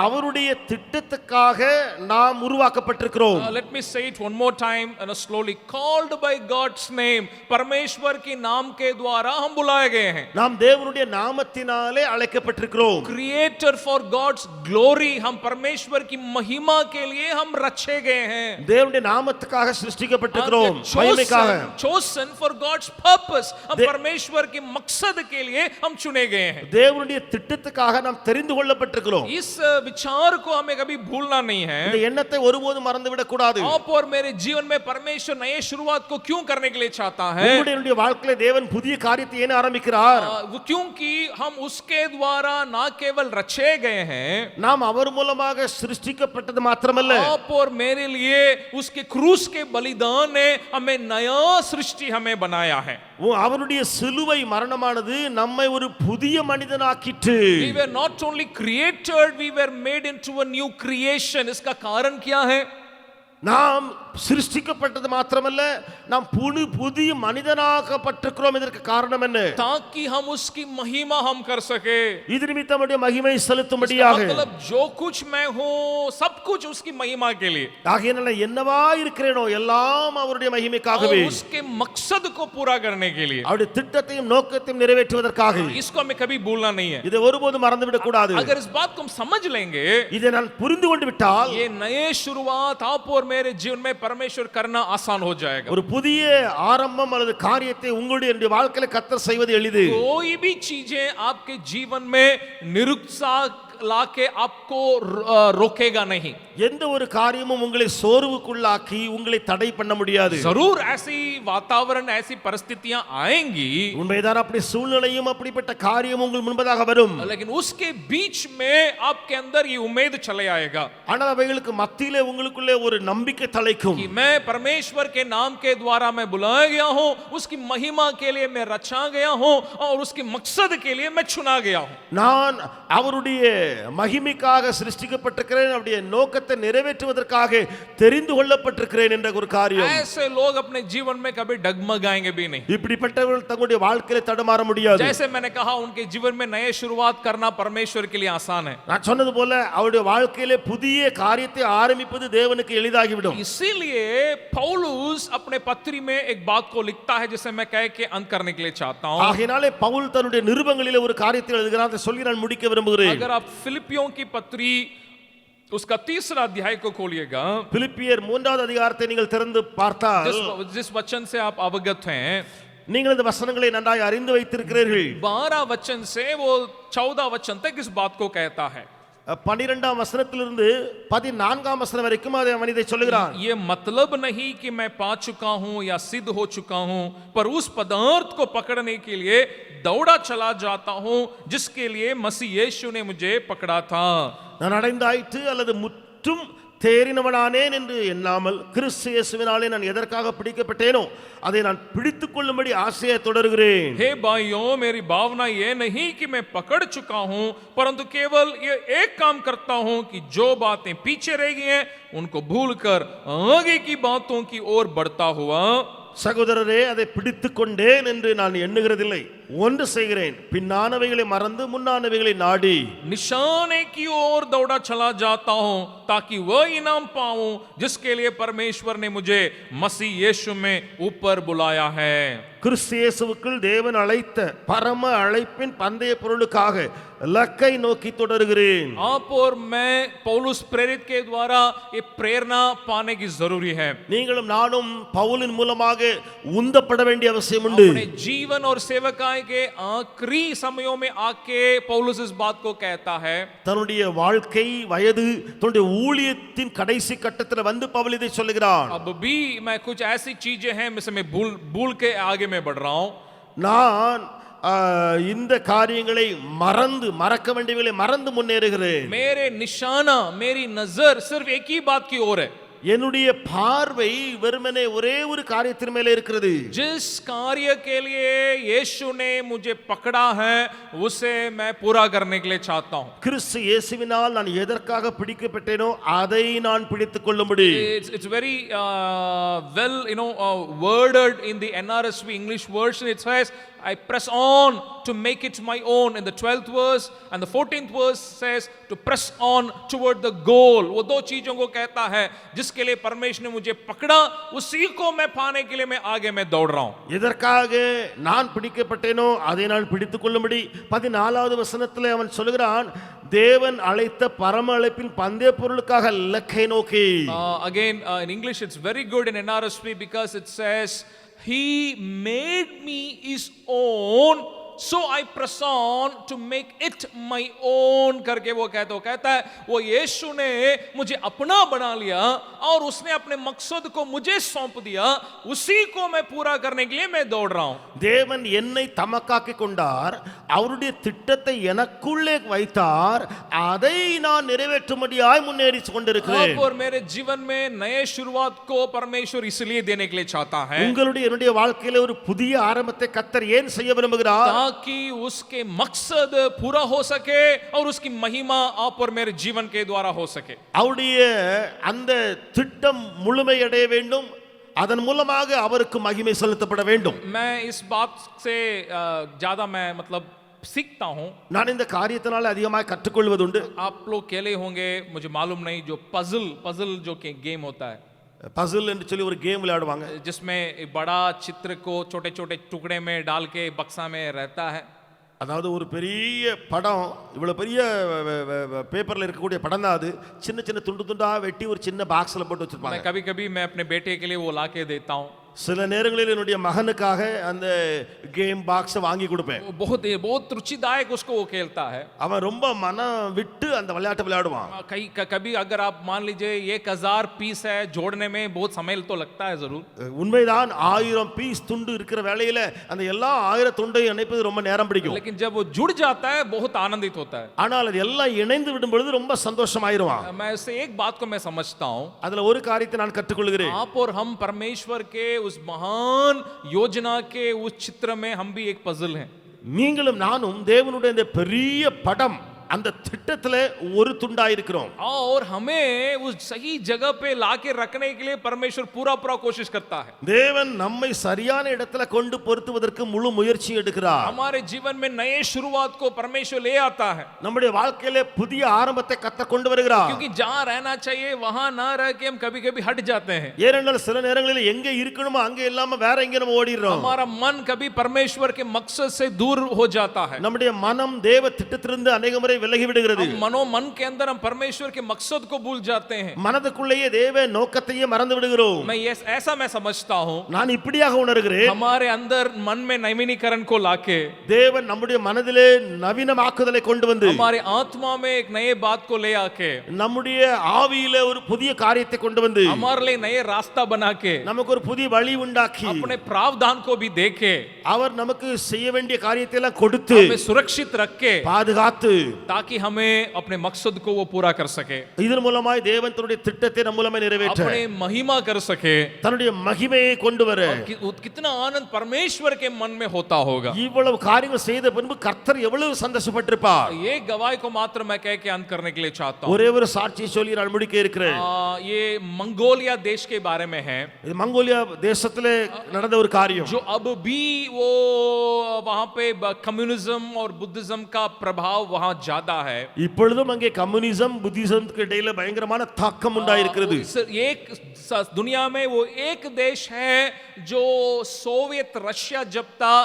அவருடைய திட்டத்துக்காக நாம் உருவாக்கப்பட்டிருக்கிறோம். Let me say it one more time and slowly. Called by God's name, परमेश्वर के नाम के द्वारा हम बुलाए गए हैं. நாம் தேவனுடைய நாமத்தினாலே அழைக்கப்பட்டிருக்கிறோம். Created for God's glory, हम परमेश्वर की महिमा के लिए हम रचे गए हैं. தேவனுடைய நாமத்துக்காக சிருஷ்டிக்கப்பட்டிருக்கிறோம், மகிமைக்காக. chosen for God's purpose, हम परमेश्वर के मकसद के लिए हम चुने गए हैं. தேவனுடைய திட்டத்துக்காக நாம் தெரிந்து கொள்ளப்பட்டிருக்கிறோம். इस विचार को हमें कभी भूलना नहीं है. இந்த எண்ணத்தை ஒருபோதும் மறந்து விடக் கூடாது. आप और मेरे जीवन में परमेश्वर नए शुरुआत को क्यों करने के लिए चाहता है? உங்களுடைய வாழ்க்கையில தேவன் புதிய காரியத்தை ஏன் ஆரம்பிக்கிறார்? क्योंकि हम उसके द्वारा ना केवल रचे गए हैं, நாம் அவர் மூலமாக சிருஷ்டிக்கப்பட்டது மாத்திரமல்ல, आप और मेरे लिए उसके क्रूस के बलिदान ने हमें नया सृष्टि हमें बनाया है. அவருடைய சிலுவை மரணமானது நம்மை ஒரு புதிய மனிதனாக்கிற்று. We were not only created, we were made into a new creation. इसका कारण क्या है? நாம் சிருஷ்டிக்கப்பட்டது மாத்திரமல்ல, நாம் புதிய மனிதனாக்கப்பட்டிருக்கிறோம். இதற்கு காரணம் என்ன? ताकि हम उसकी महिमा हम कर सके. இது நிமித்தம் நம்முடைய மகிமை செலுத்தும்படியாக. मतलब जो कुछ मैं हूं सब कुछ उसकी महिमा के लिए. ஆகையால் என்னவா இருக்கிறேனோ எல்லாம் அவருடைய மகிமைக்காகவே, उसके मकसद को पूरा करने के लिए, அவருடைய திட்டத்தையும் நோக்கத்தையும் நிறைவேற்றுவதற்காக. इसको हमें कभी भूलना नहीं है. இதை ஒருபோதும் மறந்து விடக் கூடாது. अगर इस बात को हम समझ लेंगे, இதை நான் புரிந்து கொண்டு விட்டால், ये नए शुरुआत आप और मेरे जीवन में परमेश्वर करना आसान हो जाएगा. ஒரு புதிய ஆரம்பம் அல்லது காரியத்தை உங்களுடைய வாழ்க்கையில கர்த்தர் செய்வது எளிது. कोई भी चीजें आपके जीवन में निरुत्साह लाके आपको रोकेगा नहीं. எந்த ஒரு காரியமும் உங்களை சோர்வுக்குள்ளாக்கி உங்களை தடை பண்ண முடியாது. जरूर ऐसी वातावरण, ऐसी परिस्थितियां आएंगी, உண்மைதான், அப்படி சூழ்நிலையும் அப்படிப்பட்ட காரியம் உங்கள் முன்பதாக வரும். लेकिन उसके बीच में आपके अंदर ये उम्मीद चले आएगा ஆனால் அவைகளுக்கு மத்தியிலே உங்களுக்குள்ளே ஒரு நம்பிக்கை தலைக்கும். कि मैं परमेश्वर के नाम के द्वारा मैं बुलाया गया हूं, उसकी महिमा के लिए मैं रचा गया हूं और उसके मकसद के लिए मैं चुना गया हूं. நான் அவருடைய மகிமைக்காக சிருஷ்டிக்கப்பட்டிருக்கிறேன், அவருடைய நோக்கத்தை நிறைவேற்றுவதற்காக தெரிந்து கொள்ளப்பட்டிருக்கிறேன் என்ற ஒரு காரியம். ऐसे लोग अपने जीवन में कभी डगमगाएंगे भी नहीं. இப்படிப்பட்டவர்கள் தங்களுடைய வாழ்க்கையில தடமாற முடியாது. जैसे मैंने कहा, उनके जीवन में नए शुरुआत करना परमेश्वर के लिए आसान है. நான் சொன்னது போல அவருடைய வாழ்க்கையிலே புதிய காரியத்தை ஆரம்பிப்பது தேவனுக்கு எளிதாகிவிடும். इसीलिए पौलुस अपने पत्री में एक बात को लिखता है जिसे मैं कह के अंत करने के लिए चाहता हूं. ஆகையாலே பவுல் தன்னுடைய நிருபங்களிலே ஒரு காரியத்தை எழுதுகிறார், அதை சொல்லி நான் முடிக்க விரும்புகிறேன். अगर आप फिलिपियों की पत्री उसका 3रा अध्याय को खोलिएगा, பிலிப்பியர் 3வது அதிகாரத்தை நீங்கள் திறந்து பார்த்தால், जिस वचन से आप अवगत हैं, நீங்கள் இந்த வசனங்களை நன்றாய் அறிந்து வைத்திருக்கிறீர்கள். 12 वचन से वो 14 वचन तक इस बात को कहता है. 12ஆம் வசனத்திலிருந்து 14ஆம் வசனம் வரைக்கும் அவன் இதை சொல்லுகிறான். ये मतलब नहीं कि मैं पा चुका हूं या सिद्ध हो चुका हूं, पर उस पदार्थ को पकड़ने के लिए दौड़ा चला जाता हूं जिसके लिए मसीह यीशु ने मुझे पकड़ा था. நான் அடைந்தாயிற்று அல்லது முற்றும் தேறினவனானேன் என்று எண்ணாமல் கிறிஸ்து இயேசுவினாலே நான் எதற்காக பிடிக்கப்பட்டேனோ அதை நான் பிடித்துக் கொள்ளும்படி ஆசையை தொடர்கிறேன். हे भाइयों, मेरी भावना ये नहीं कि मैं पकड़ चुका हूं, परंतु केवल ये एक काम करता हूं कि जो बातें पीछे रह गई हैं उनको भूलकर आगे की बातों की ओर बढ़ता हुआ. சகோதரரே, அதை பிடித்துக் கொண்டேன் என்று நான் எண்ணுகிறதில்லை. ஒன்று செய்கிறேன், பின்னானவைகளை மறந்து முன்னானவைகளை நாடி निशाने की ओर दौड़ा चला जाता हूं ताकि वह इनाम पाऊं जिसके लिए परमेश्वर ने मुझे मसीह यीशु में ऊपर बुलाया है। கிறிஸ்து இயேசுவுக்குள் தேவன் அழைத்த பரம அழைப்பின் பந்தய பொருளுக்காக லக்கை நோக்கி தொடர்கிறேன். आप और मैं पौलुस प्रेरित के द्वारा ये प्रेरणा पाने की जरूरी है। நீங்களும் நானும் பவுலின் மூலமாக உந்தப்பட வேண்டிய அவசியம் உண்டு. अपने जीवन और सेवकाई के आखिरी समयों में आके पौलुस इस बात को कहता है। தன்னுடைய வாழ்க்கை வயது தன்னுடைய ஊழியத்தின் கடைசி கட்டத்தில் வந்து பவுல் இதை சொல்லுகிறான். अब भी मैं कुछ ऐसी चीजें हैं जिसमें मैं भूल के आगे मैं बढ़ रहा हूं। நான் இந்த காரியங்களை மறக்க வேண்டியவைகளை மறந்து முன்னேறுகிறேன். मेरे निशाना मेरी नजर सिर्फ एक ही बात की ओर है। என்னுடைய பார்வை வெறுமனே ஒரே ஒரு காரியத்தின் மேலே இருக்கிறது. जिस कार्य के लिए यीशु ने मुझे पकड़ा है उसे मैं पूरा करने के लिए चाहता हूं। கிறிஸ்து இயேசுவினால் நான் எதற்காக பிடிக்கப்பட்டேனோ அதை நான் பிடித்துக் கொள்ளும்படி. It's very well worded in the NRSV English version. It says I press on to make it my own in the 12th verse, and the 14th verse says to press on toward the goal. वो दो चीजों को कहता है जिसके लिए परमेश्वर ने मुझे पकड़ा उसी को मैं पाने के लिए मैं आगे मैं दौड़ रहा हूं। எதற்காக நான் பிடிக்கப்பட்டேனோ அதை நான் பிடித்துக் கொள்ளும்படி 14வது வசனத்திலே அவன் சொல்கிறான், தேவன் அழைத்த பரம அழைப்பின் பந்தய பொருளுக்காக லக்கை நோக்கி. Again in English it's very good in NRSV because it says he made me his own so I press on to make it my own करके वो कहता है वो यीशु ने मुझे अपना बना लिया और उसने अपने मकसद को मुझे सौंप दिया, उसी को मैं पूरा करने के लिए मैं दौड़ रहा हूं। தேவன் என்னை தமக்காக்கி கொண்டார், அவருடைய திட்டத்தை எனக்குள்ளே வைத்தார், அதை நான் நிறைவேற்றும்படியாய் முன்னேறி கொண்டிருக்கிறேன். और मेरे जीवन में नए शुरुआत को परमेश्वर इसलिए देने के लिए चाहता है உங்களுடைய என்னுடைய வாழ்க்கையில ஒரு புதிய ஆரம்பத்தை கர்த்தர் ஏன் செய்ய விரும்புகிறார்? ताकि उसके मकसद पूरा हो सके और उसकी महिमा आप और मेरे जीवन के द्वारा हो सके। அவருடைய அந்த திட்டம் முழுமையடைய வேண்டும், அதன் மூலமாக அவருக்கு மகிமை செலுத்தப்பட வேண்டும். मैं इस बात से ज्यादा मैं मतलब सीखता हूं। நான் இந்த காரியத்தினால அதிகமாக கற்றுக்கொள்வதுண்டு. आप लोग अकेले होंगे मुझे मालूम नहीं, जो पजल जो गेम होता है, பசில் என்று சொல்லி ஒரு கேம் விளையாடுவாங்க. जिसमें एक बड़ा चित्र को छोटे छोटे टुकड़े में डाल के बक्सा में रहता है। அதாவது ஒரு பெரிய படம், இவ்வளவு பெரிய பேப்பர்ல இருக்கக்கூடிய படம் தான் அது, சின்ன சின்ன துண்டு துண்டா வெட்டி ஒரு சின்ன பாக்ஸ்ல போட்டு வச்சிருப்பாங்க. कभी कभी मैं अपने बेटे के लिए वो ला के देता हूँ। சில நேரங்களில் என்னுடைய மகனுக்காக அந்த கேம் பாக்ஸை வாங்கி கொடுப்பேன். बहुत रुचिदायक उसको वो खेलता है। அவன் ரொம்ப மனம் விட்டு அந்த விளையாட்டை விளையாடுவான். कभी अगर आप मान लीजिए 1000 पीस है, जोड़ने में बहुत समय तो लगता है जरूर। உண்மைதான், 1000 பீஸ் துண்டு இருக்கிற வேளையில அந்த எல்லா 1000 துண்டையும் இணைப்பது ரொம்ப நேரம் பிடிக்கும். लेकिन जब वो जुड़ जाता है बहुत आनंदित होता है। ஆனால் அது எல்லாம் இணைந்து விடும் பொழுது ரொம்ப சந்தோஷமாயிருவான். मैं इससे एक बात को मैं समझता हूँ, அதுல ஒரு காரியத்தை நான் கற்றுக்கொள்கிறேன். आप और हम परमेश्वर के उस महान योजना के उस चित्र में हम भी एक पजल हैं। நீங்களும் நானும் தேவனுடைய இந்த பெரிய படம் அந்த திட்டத்துல ஒரு துண்டா இருக்கிறோம். और हमें उस सही जगह पे लाके रखने के लिए परमेश्वर पूरा कोशिश करता है। தேவன் நம்மை சரியான இடத்துல கொண்டு பொறுத்துவதற்கு முழு முயற்சி எடுக்கிறார். हमारे जीवन में नए शुरुआत को परमेश्वर ले आता है। நம்முடைய வாழ்க்கையிலே புதிய ஆரம்பத்தை கர்த்தர் கொண்டு வருகிறார். क्योंकि जहां रहना चाहिए वहां ना रह के हम कभी कभी हट जाते हैं। ஏனென்றால் சில நேரங்களில் எங்க இருக்கணுமோ அங்க இல்லாம வேற எங்க நம்ம ஓடிறோம். हमारा मन कभी परमेश्वर के मकसद से दूर हो जाता है। நம்முடைய மனம் தேவ திட்டத்திலிருந்து अनेक முறை விலகி விடுகிறது. मन के अंदर हम परमेश्वर के मकसद को भूल जाते हैं। மனதுக்குள்ளேயே தேவ நோக்கத்தையே மறந்து விடுகிறோம். मैं ऐसा मैं समझता हूं, நான் இப்படியாக உணர்கிறேன். हमारे अंदर मन में नवीनीकरण को लाके தேவன் நம்முடைய மனதிலே நவீனமாக்குதலை கொண்டு வந்து हमारे आत्मा में एक नए बात को ले आके நம்முடைய ஆவியிலே ஒரு புதிய காரியத்தை கொண்டு வந்து हमारे लिए नए रास्ता बना के நமக்கு ஒரு புதிய வழி உண்டாக்கி अपने प्रावधान को भी देखे அவர் நமக்கு செய்ய வேண்டிய காரியத்தை எல்லாம் கொடுத்து हमें सुरक्षित रख के பாதுகாத்து ताकि हमें अपने मकसद को वो पूरा कर सके, இதன் மூலமாய் தேவன் தன்னுடைய திட்டத்தை நம் மூலமாய் நிறைவேற்ற अपने महिमा कर सके। தன்னுடைய மகிமையை கொண்டு வர कितना आनंद परमेश्वर के मन में होता होगा। இவ்வளவு காரியங்கள் செய்த பின்பு கர்த்தர் எவ்வளவு சந்தோஷப்பட்டிருப்பார்। ये गवाही को मात्र मैं कह के अंत करने के लिए चाहता हूँ। ஒரே ஒரு சாட்சியை சொல்லி நான் முடிக்க இருக்கிறேன்। ये मंगोलिया देश के बारे में है। இது மங்கோலியா தேசத்திலே நடந்த ஒரு காரியம்। जो अब भी वो वहाँ पे कम्युनिज्म और बुद्धिज्म का प्रभाव वहाँ ज्यादा है। இப்பொழுதும் அங்கே கம்யூனிசம் புத்திசம்க்கு இடையில பயங்கரமான தாக்கம் உண்டாயிருக்கிறது। एक दुनिया में वो एक देश है जो सोवियत रशिया जब था,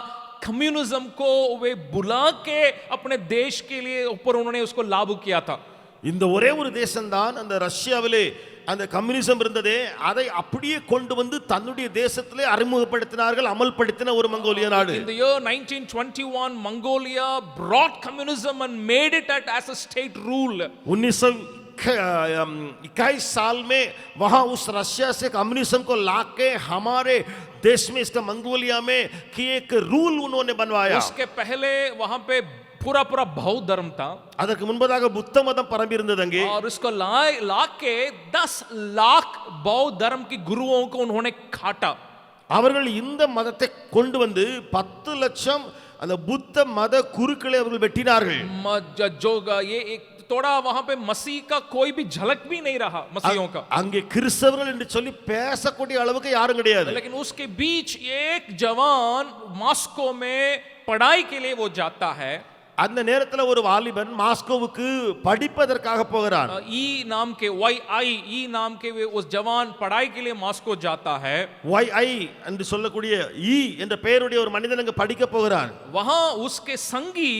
कम्युनिज्म को वे बुला के अपने देश के लिए ऊपर उन्होंने उसको लागू किया था। இந்த ஒரே ஒரு தேசம்தான் அந்த ரஷ்யாவிலே அந்த கம்யூனிசம் இருந்ததே அதை அப்படியே கொண்டு வந்து தன்னுடைய தேசத்திலே அறிமுகப்படுத்தினார்கள், அமல்படுத்தின ஒரு மங்கோலியா நாடு। In the year 1921 Mongolia brought communism and made it as a state rule. 1921 साल में वहां उस रशिया से कम्युनिज्म को लाके हमारे देश में इसका मंगोलिया में कि एक रूल उन्होंने बनवाया। उसके पहले वहां पे पूरा पूरा बौद्ध धर्म था। அதற்கு முன்பதாக புத்த மதம் பரம்பி இருந்தது அங்கே। और उसको लाके 10 लाख बौद्ध धर्म के गुरुओं को उन्होंने काटा। அவர்கள் இந்த மதத்தை கொண்டு வந்து 10 லட்சம் அந்த புத்த மத குருக்களை அவர்கள் வெட்டினார்கள்। जो ये एक थोड़ा वहां पे मसीह का कोई भी झलक भी नहीं रहा मसीहों का। அங்கே கிறிஸ்தவர்கள் என்று சொல்லி பேசக்கூடிய அளவுக்கு யாரும் கிடையாது। लेकिन उसके बीच एक जवान मॉस्को में पढ़ाई के लिए वो जाता है। அந்த நேரத்தில் ஒரு வாலிபன் மாஸ்கோவுக்கு படிப்பதற்காக போகிறான்। ई नाम के ई नाम के उस जवान पढ़ाई के लिए मॉस्को जाता है। YI என்று சொல்லக்கூடிய ஈ என்ற பெயருடைய ஒரு மனிதன் அங்க படிக்க போகிறான்। वहां उसके संगी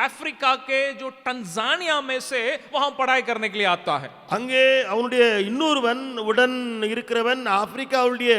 अफ्रीका के जो टंजानिया में से वहां पढ़ाई करने के लिए आता है। அங்கே அவனுடைய இன்னொருவன் உடன் இருக்கிறவன் ஆப்பிரிக்காவுடைய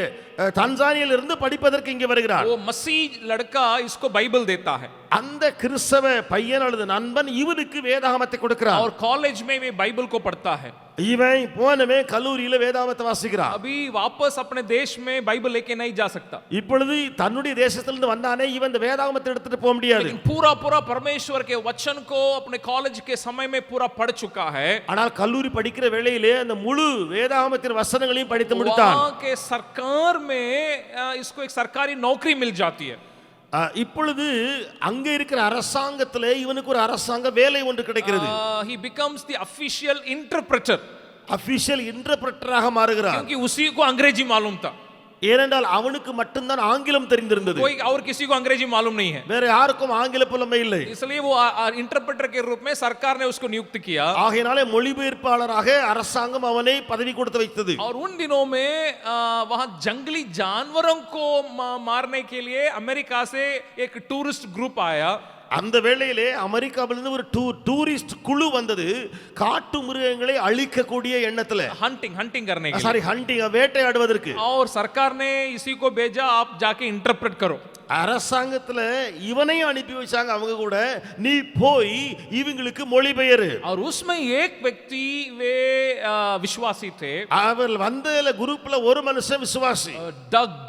தன்சானியால இருந்து படிப்பதற்கு இங்கே வருகிறான்। वो मसीह लड़का इसको बाइबल देता है। அந்த கிறிஸ்தவ பையன் அல்லது நண்பன் இவனுக்கு வேதாகமத்தை கொடுக்கிறான்। और कॉलेज में वे बाइबल को पढ़ता है। இவன் போனவே கல்லூரியில வேதாகமத்தை வாசிக்கிறான்। अभी वापस अपने देश में बाइबल लेके नहीं जा सकता। இப்பொழுது தன்னுடைய தேசத்திலிருந்து வந்தானே இவன் இந்த வேதாகமத்தை எடுத்துட்டு போக முடியாது। लेकिन पूरा पूरा परमेश्वर के वचन को अपने कॉलेज के समय में पूरा पढ़ चुका है। ஆனால் கல்லூரி படிக்கிற வேளையிலே அந்த முழு வேதாகமத்தின் வசனங்களையும் படித்து முடித்தான்। वहां के सरकार में इसको एक सरकारी नौकरी मिल जाती है। இப்பொழுது அங்க இருக்கிற அரசாங்கத்திலே இவனுக்கு ஒரு அரசாங்க வேலை ஒன்று கிடைக்கிறது। he becomes the official interpreter। Official இன்டர்பிரட்டராக மாறுகிறான்। क्योंकि उसी को अंग्रेजी मालूम था। ஏனென்றால் அவனுக்கு மட்டும்தான் ஆங்கிலம் தெரிந்திருந்தது। कोई और किसी को अंग्रेजी मालूम नहीं है। வேற யாருக்கும் ஆங்கில புலமை இல்லை। इसलिए वो इंटरप्रेटर के रूप में सरकार ने उसको नियुक्त किया। ஆகையாலே மொழிபெயர்ப்பாளராக அரசாங்கம் அவனை பதவி கொடுத்து வைத்தது। और उन दिनों में वहां जंगली जानवरों को मारने के लिए अमेरिका से एक टूरिस्ट ग्रुप आया। அந்த வேளையிலே அமெரிக்காவிலிருந்து ஒரு டூரிஸ்ட் குழு வந்தது காட்டு மிருகங்களை அழிக்கக்கூடிய எண்ணத்துல हंटिंग करने के लिए। சாரி ஹண்டிங் வேட்டையாடுவதற்கு। और सरकार ने इसी को भेजा, आप जाके इंटरप्रेट करो। அரசாங்கத்துல இவனையும் அனுப்பி வச்சாங்க அவங்க கூட, நீ போய் இவங்களுக்கு மொழிபெயரு। और उसमें एक व्यक्ति वे विश्वासी थे। அவர் வந்தல குரூப்ல ஒரு மனுஷன் விசுவாசி।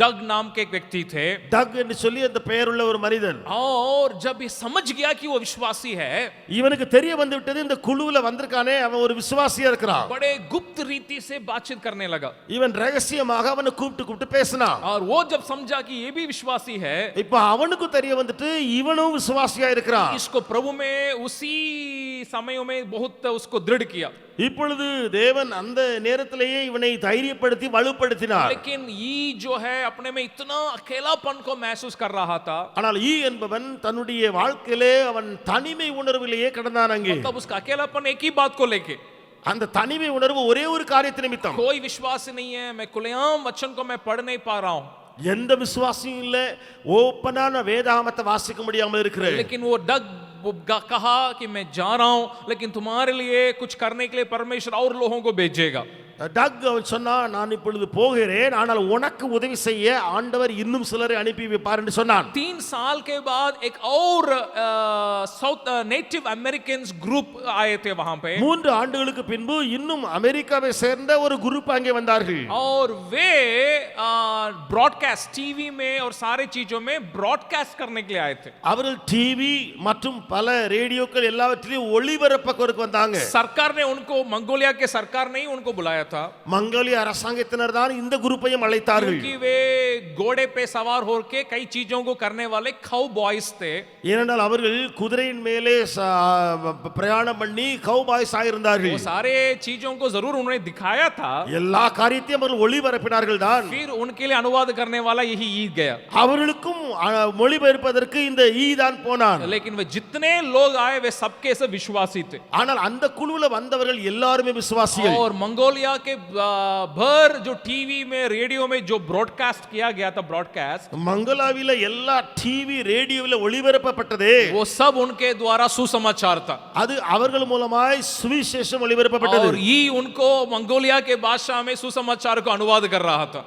डग नाम के एक व्यक्ति थे। டக் என்று சொல்லி அந்த பெயருள்ள ஒரு மனிதன்। और जब ये समझ गया कि वो विश्वासी है, இவனுக்கு தெரிய வந்து விட்டது இந்த குழுவுல வந்திருக்கானே அவன் ஒரு விசுவாசியா இருக்கிறான்। बड़े गुप्त रीति से बातचीत करने लगा। இவன் ரகசியமாக அவனை கூப்பிட்டு பேசினான்। और वो जब समझा कि ये भी विश्वासी है, இப்ப அவனுக்கு தெரிய வந்துட்டு இவனும் விசுவாசியா இருக்கிறான்। इसको प्रभु में उसी समयों में बहुत उसको दृढ़ किया। இப்பொழுது தேவன் அந்த நேரத்திலேயே இவனை தைரியப்படுத்தி வலுப்படுத்தினார்। लेकिन ये जो है अपने में इतना अकेलापन को महसूस कर रहा था। ஆனால் ஈ என்பவன் தன்னுடைய வாழ்க்கையிலே அவன் தனிமை உணர்விலேயே கடந்தான் அங்கே। मतलब उसका अकेलापन एक ही बात को लेके, அந்த தனிமை உணர்வு ஒரே ஒரு காரியத்தை நிமித்தம்। कोई विश्वास नहीं है, मैं खुलेआम वचन को मैं पढ़ नहीं पा रहा हूं। எந்த விசுவாசியும் இல்ல, ஓப்பனான வேதாகமத்தை வாசிக்க முடியாமல் இருக்கிறேன்। लेकिन वो डग कहा कि मैं जा रहा हूं, लेकिन तुम्हारे लिए कुछ करने के लिए परमेश्वर और लोगों को भेजेगा। டக் அவன் சொன்னான், நான் இப்பொழுது போகிறேன், ஆனால் உனக்கு உதவி செய்ய ஆண்டவர் இன்னும் சிலரை அனுப்பி வைப்பார் என்று சொன்னான். 3 साल के बाद एक और साउथ नेटिव अमेरिकन ग्रुप आए थे वहां पे 3 ஆண்டுகளுக்கு பின்பு இன்னும் அமெரிக்காவை சேர்ந்த ஒரு குரூப் அங்கே வந்தார்கள். और वे ब्रॉडकास्ट टीवी में और सारे चीजों में ब्रॉडकास्ट करने के लिए आए थे. அவர்கள் டிவி மற்றும் பல ரேடியோக்கள் எல்லாவற்றிலும் ஒளிபரப்புக்கு வந்தாங்க. सरकार ने उनको, मंगोलिया के सरकार ने ही उनको बुलाया था, மங்கோலிய அரசாங்கத்தினர் தான் இந்த குரூப்பையும் அழைத்தார்கள். क्योंकि वे घोड़े पे सवार होकर कई चीजों को करने वाले काउ बॉयज थे. ஏனென்றால் அவர்கள் குதிரையின் மேலே பிரயாணம் பண்ணி கௌபாய்ஸ் ஆயிருந்தார்கள். वो सारे चीजों को जरूर उन्होंने दिखाया था, எல்லா காரியத்தையும் அவர்கள் ஒளிபரப்பினார்கள் தான். फिर उनके लिए अनुवाद करने वाला यही ईद गया. அவர்களுக்கும் மொழிபெயர்ப்பதற்கு இந்த ஈதான் போனான். लेकिन वे जितने लोग आए वे सबके सब विश्वासी थे. ஆனால் அந்த குழுவுல வந்தவர்கள் எல்லாருமே விசுவாசிகள். और मंगोलिया के भर जो टीवी में रेडियो में जो ब्रॉडकास्ट किया गया था, ब्रॉडकास्ट மங்கோலாவில எல்லா டிவி ரேடியோவில ஒளிபரப்பப்பட்டதே वो सब उनके द्वारा सुसमाचार था. அது அவர்கள் மூலமாய் சுவிசேஷம் ஒளிபரப்பப்பட்டது. और ये उनको मंगोलिया के भाषा में सुसमाचार को अनुवाद कर रहा था.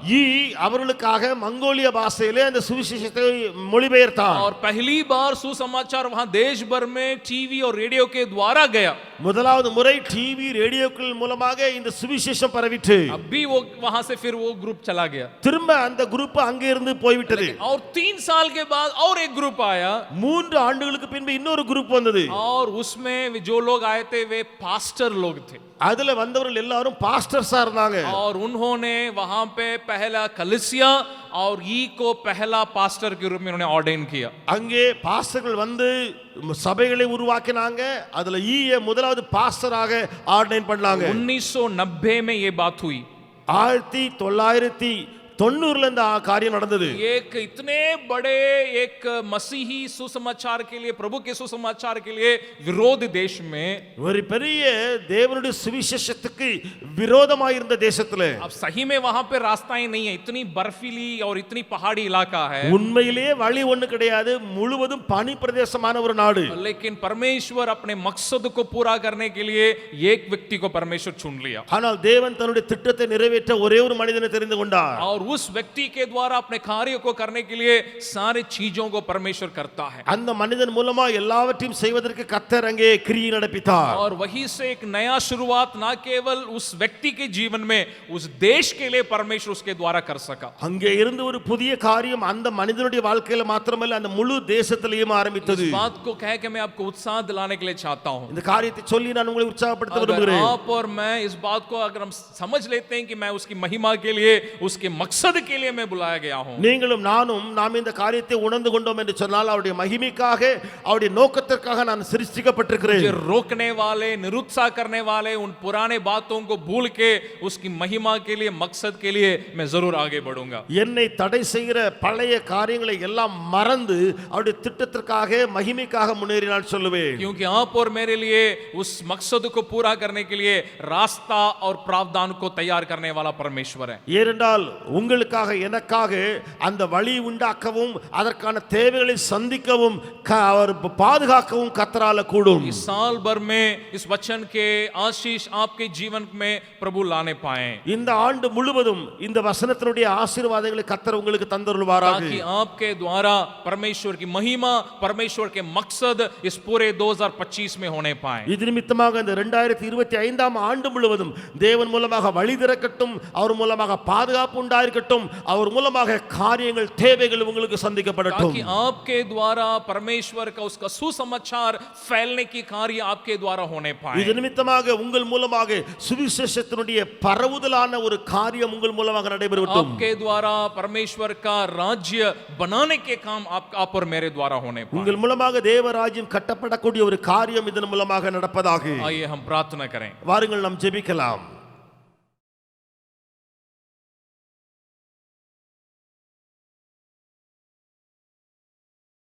அவர்களுக்காக மங்கோலிய பாஷையிலே அந்த சுவிசேஷத்தை மொழிபெயர்த்தான். और पहली बार सुसमाचार वहां देश भर में टीवी और रेडियो के द्वारा गया. முதலாவது முறை டிவி ரேடியோக்கள் மூலமாக இந்த சுவிசேஷம் பரவிற்று. अभी वो वहां से फिर वो ग्रुप चला गया. திரும்ப அந்த குரூப் அங்கே இருந்து போய்விட்டது. और 3 साल के बाद और एक ग्रुप आया. 3 ஆண்டுகளுக்கு பின்பு இன்னொரு குரூப் வந்தது. और उसमें जो लोग आए थे वे पास्टर लोग थे. அதுல வந்தவர்கள் எல்லாரும் பாஸ்டர்ஸா இருந்தாங்க. और उन्होंने वहां पे पहला कलीसिया और ई को पहला पास्टर के रूप में उन्होंने ऑर्डेन किया. அங்கே பாஸ்டர்கள் வந்து சபைகளை உருவாக்கினாங்க. அதுல ஈய முதலாவது பாஸ்டராக ஆர்டைன் பண்ணாங்க. 1990 में ये बात हुई. 1990ல இந்த காரியம் நடந்தது. एक इतने बड़े एक मसीही सुसमाचार के लिए, प्रभु के सुसमाचार के लिए विरोध देश में, ஒரு பெரிய தேவனுடைய சுவிசேஷத்துக்கு விரோதமாய் இருந்த தேசத்துல अब सही में वहां पे रास्ताएं नहीं है, इतनी बर्फीली और इतनी पहाड़ी इलाका है. உண்மையிலேயே வழி ஒண்ணு கிடையாது, முழுவதும் பனி பிரதேசமான ஒரு நாடு. लेकिन परमेश्वर अपने मकसद को पूरा करने के लिए एक व्यक्ति को परमेश्वर चुन लिया. ஆனால் தேவன் தன்னுடைய திட்டத்தை நிறைவேற்ற ஒரே ஒரு மனிதனை தெரிந்து கொண்டார். और उस व्यक्ति के द्वारा अपने कार्य को करने के लिए सारे चीजों को परमेश्वर करता है. அந்த மனிதன் மூலமா எல்லாவற்றையும் செய்வதற்கு கர்த்தர் அங்கே கிரியை நடப்பித்தார். और वहीं से एक नया शुरुआत ना केवल उस व्यक्ति के जीवन में, उस देश के लिए परमेश्वर उसके द्वारा कर सका. அங்கே இருந்து ஒரு புதிய காரியம் அந்த மனிதனுடைய வாழ்க்கையில மாத்திரமல்ல அந்த முழு தேசத்திலேயும் ஆரம்பித்தது. इस बात को कह के मैं आपको उत्साह दिलाने के लिए चाहता हूं. இந்த காரியத்தை சொல்லி நான் உங்களை உற்சாகப்படுத்த अगर விரும்புகிறேன். आप और मैं इस बात को अगर हम समझ लेते हैं कि मैं उसकी महिमा के लिए, उसके मकसद के लिए मैं बुलाया गया हूं. நீங்களும் நானும் நாம் இந்த காரியத்தை உணர்ந்து கொண்டோம் என்று சொன்னால் அவருடைய மகிமைக்காக அவருடைய நோக்கத்திற்காக நான் சிருஷ்டிக்கப்பட்டிருக்கிறேன். मुझे रोकने वाले, निरुत्साह करने वाले उन पुराने बातों को भूल के उसकी महिमा के लिए, मकसद के लिए मैं जरूर आगे बढ़ूंगा. என்னை தடை செய்கிற பழைய காரியங்களை எல்லாம் மறந்து அவருடைய திட்டத்திற்காக மகிமைக்காக முன்னேறி நான் சொல்லுவேன். क्योंकि आप और मेरे लिए उस मकसद को पूरा करने के लिए रास्ता और प्रावधान को तैयार करने वाला परमेश्वर है. ஏனென்றால் உங்களுக்காக எனக்காக அந்த வழி உண்டாக்கவும் அதற்கான தேவைகளை சந்திக்கவும் அவர் பாதுகாக்கவும் கர்த்தரால கூடும். इस साल भर में इस वचन के आशीष आपके जीवन में प्रभु लाने पाए, இந்த ஆண்டு முழுவதும் இந்த வசனத்தினுடைய ஆசீர்வாதங்களை கர்த்தர் உங்களுக்கு தந்தருள்வாராக. ताकि आपके द्वारा परमेश्वर की महिमा, परमेश्वर के मकसद इस पूरे 2025 में होने पाए. இது நிமித்தமாக இந்த 2025ஆம் ஆண்டு முழுவதும் தேவன் மூலமாக வழி திறக்கட்டும், அவர் மூலமாக பாதுகாப்பு உண்டாயிருக்கட்டும், அவர் மூலமாக காரியங்கள் தேவைகள் உங்களுக்கு சந்திக்கப்படட்டும். ताकि आपके द्वारा परमेश्वर का उसका सुसमाचार फैलने की कार्य आपके द्वारा होने पाए. இது நிமித்தமாக உங்கள் மூலமாக சுவிசேஷத்தினுடைய பரவுதலான ஒரு காரியம் உங்கள் மூலமாக நடைபெறட்டும். आपके द्वारा परमेश्वर का राज्य बनाने के काम आप और मेरे द्वारा होने पाए. உங்கள் மூலமாக தேவராஜ்யம் கட்டப்படக்கூடிய ஒரு காரியம் இதன் மூலமாக நடப்பதாக. आइए हम प्रार्थना करें. வாருங்கள் நாம் ஜெபிக்கலாம்.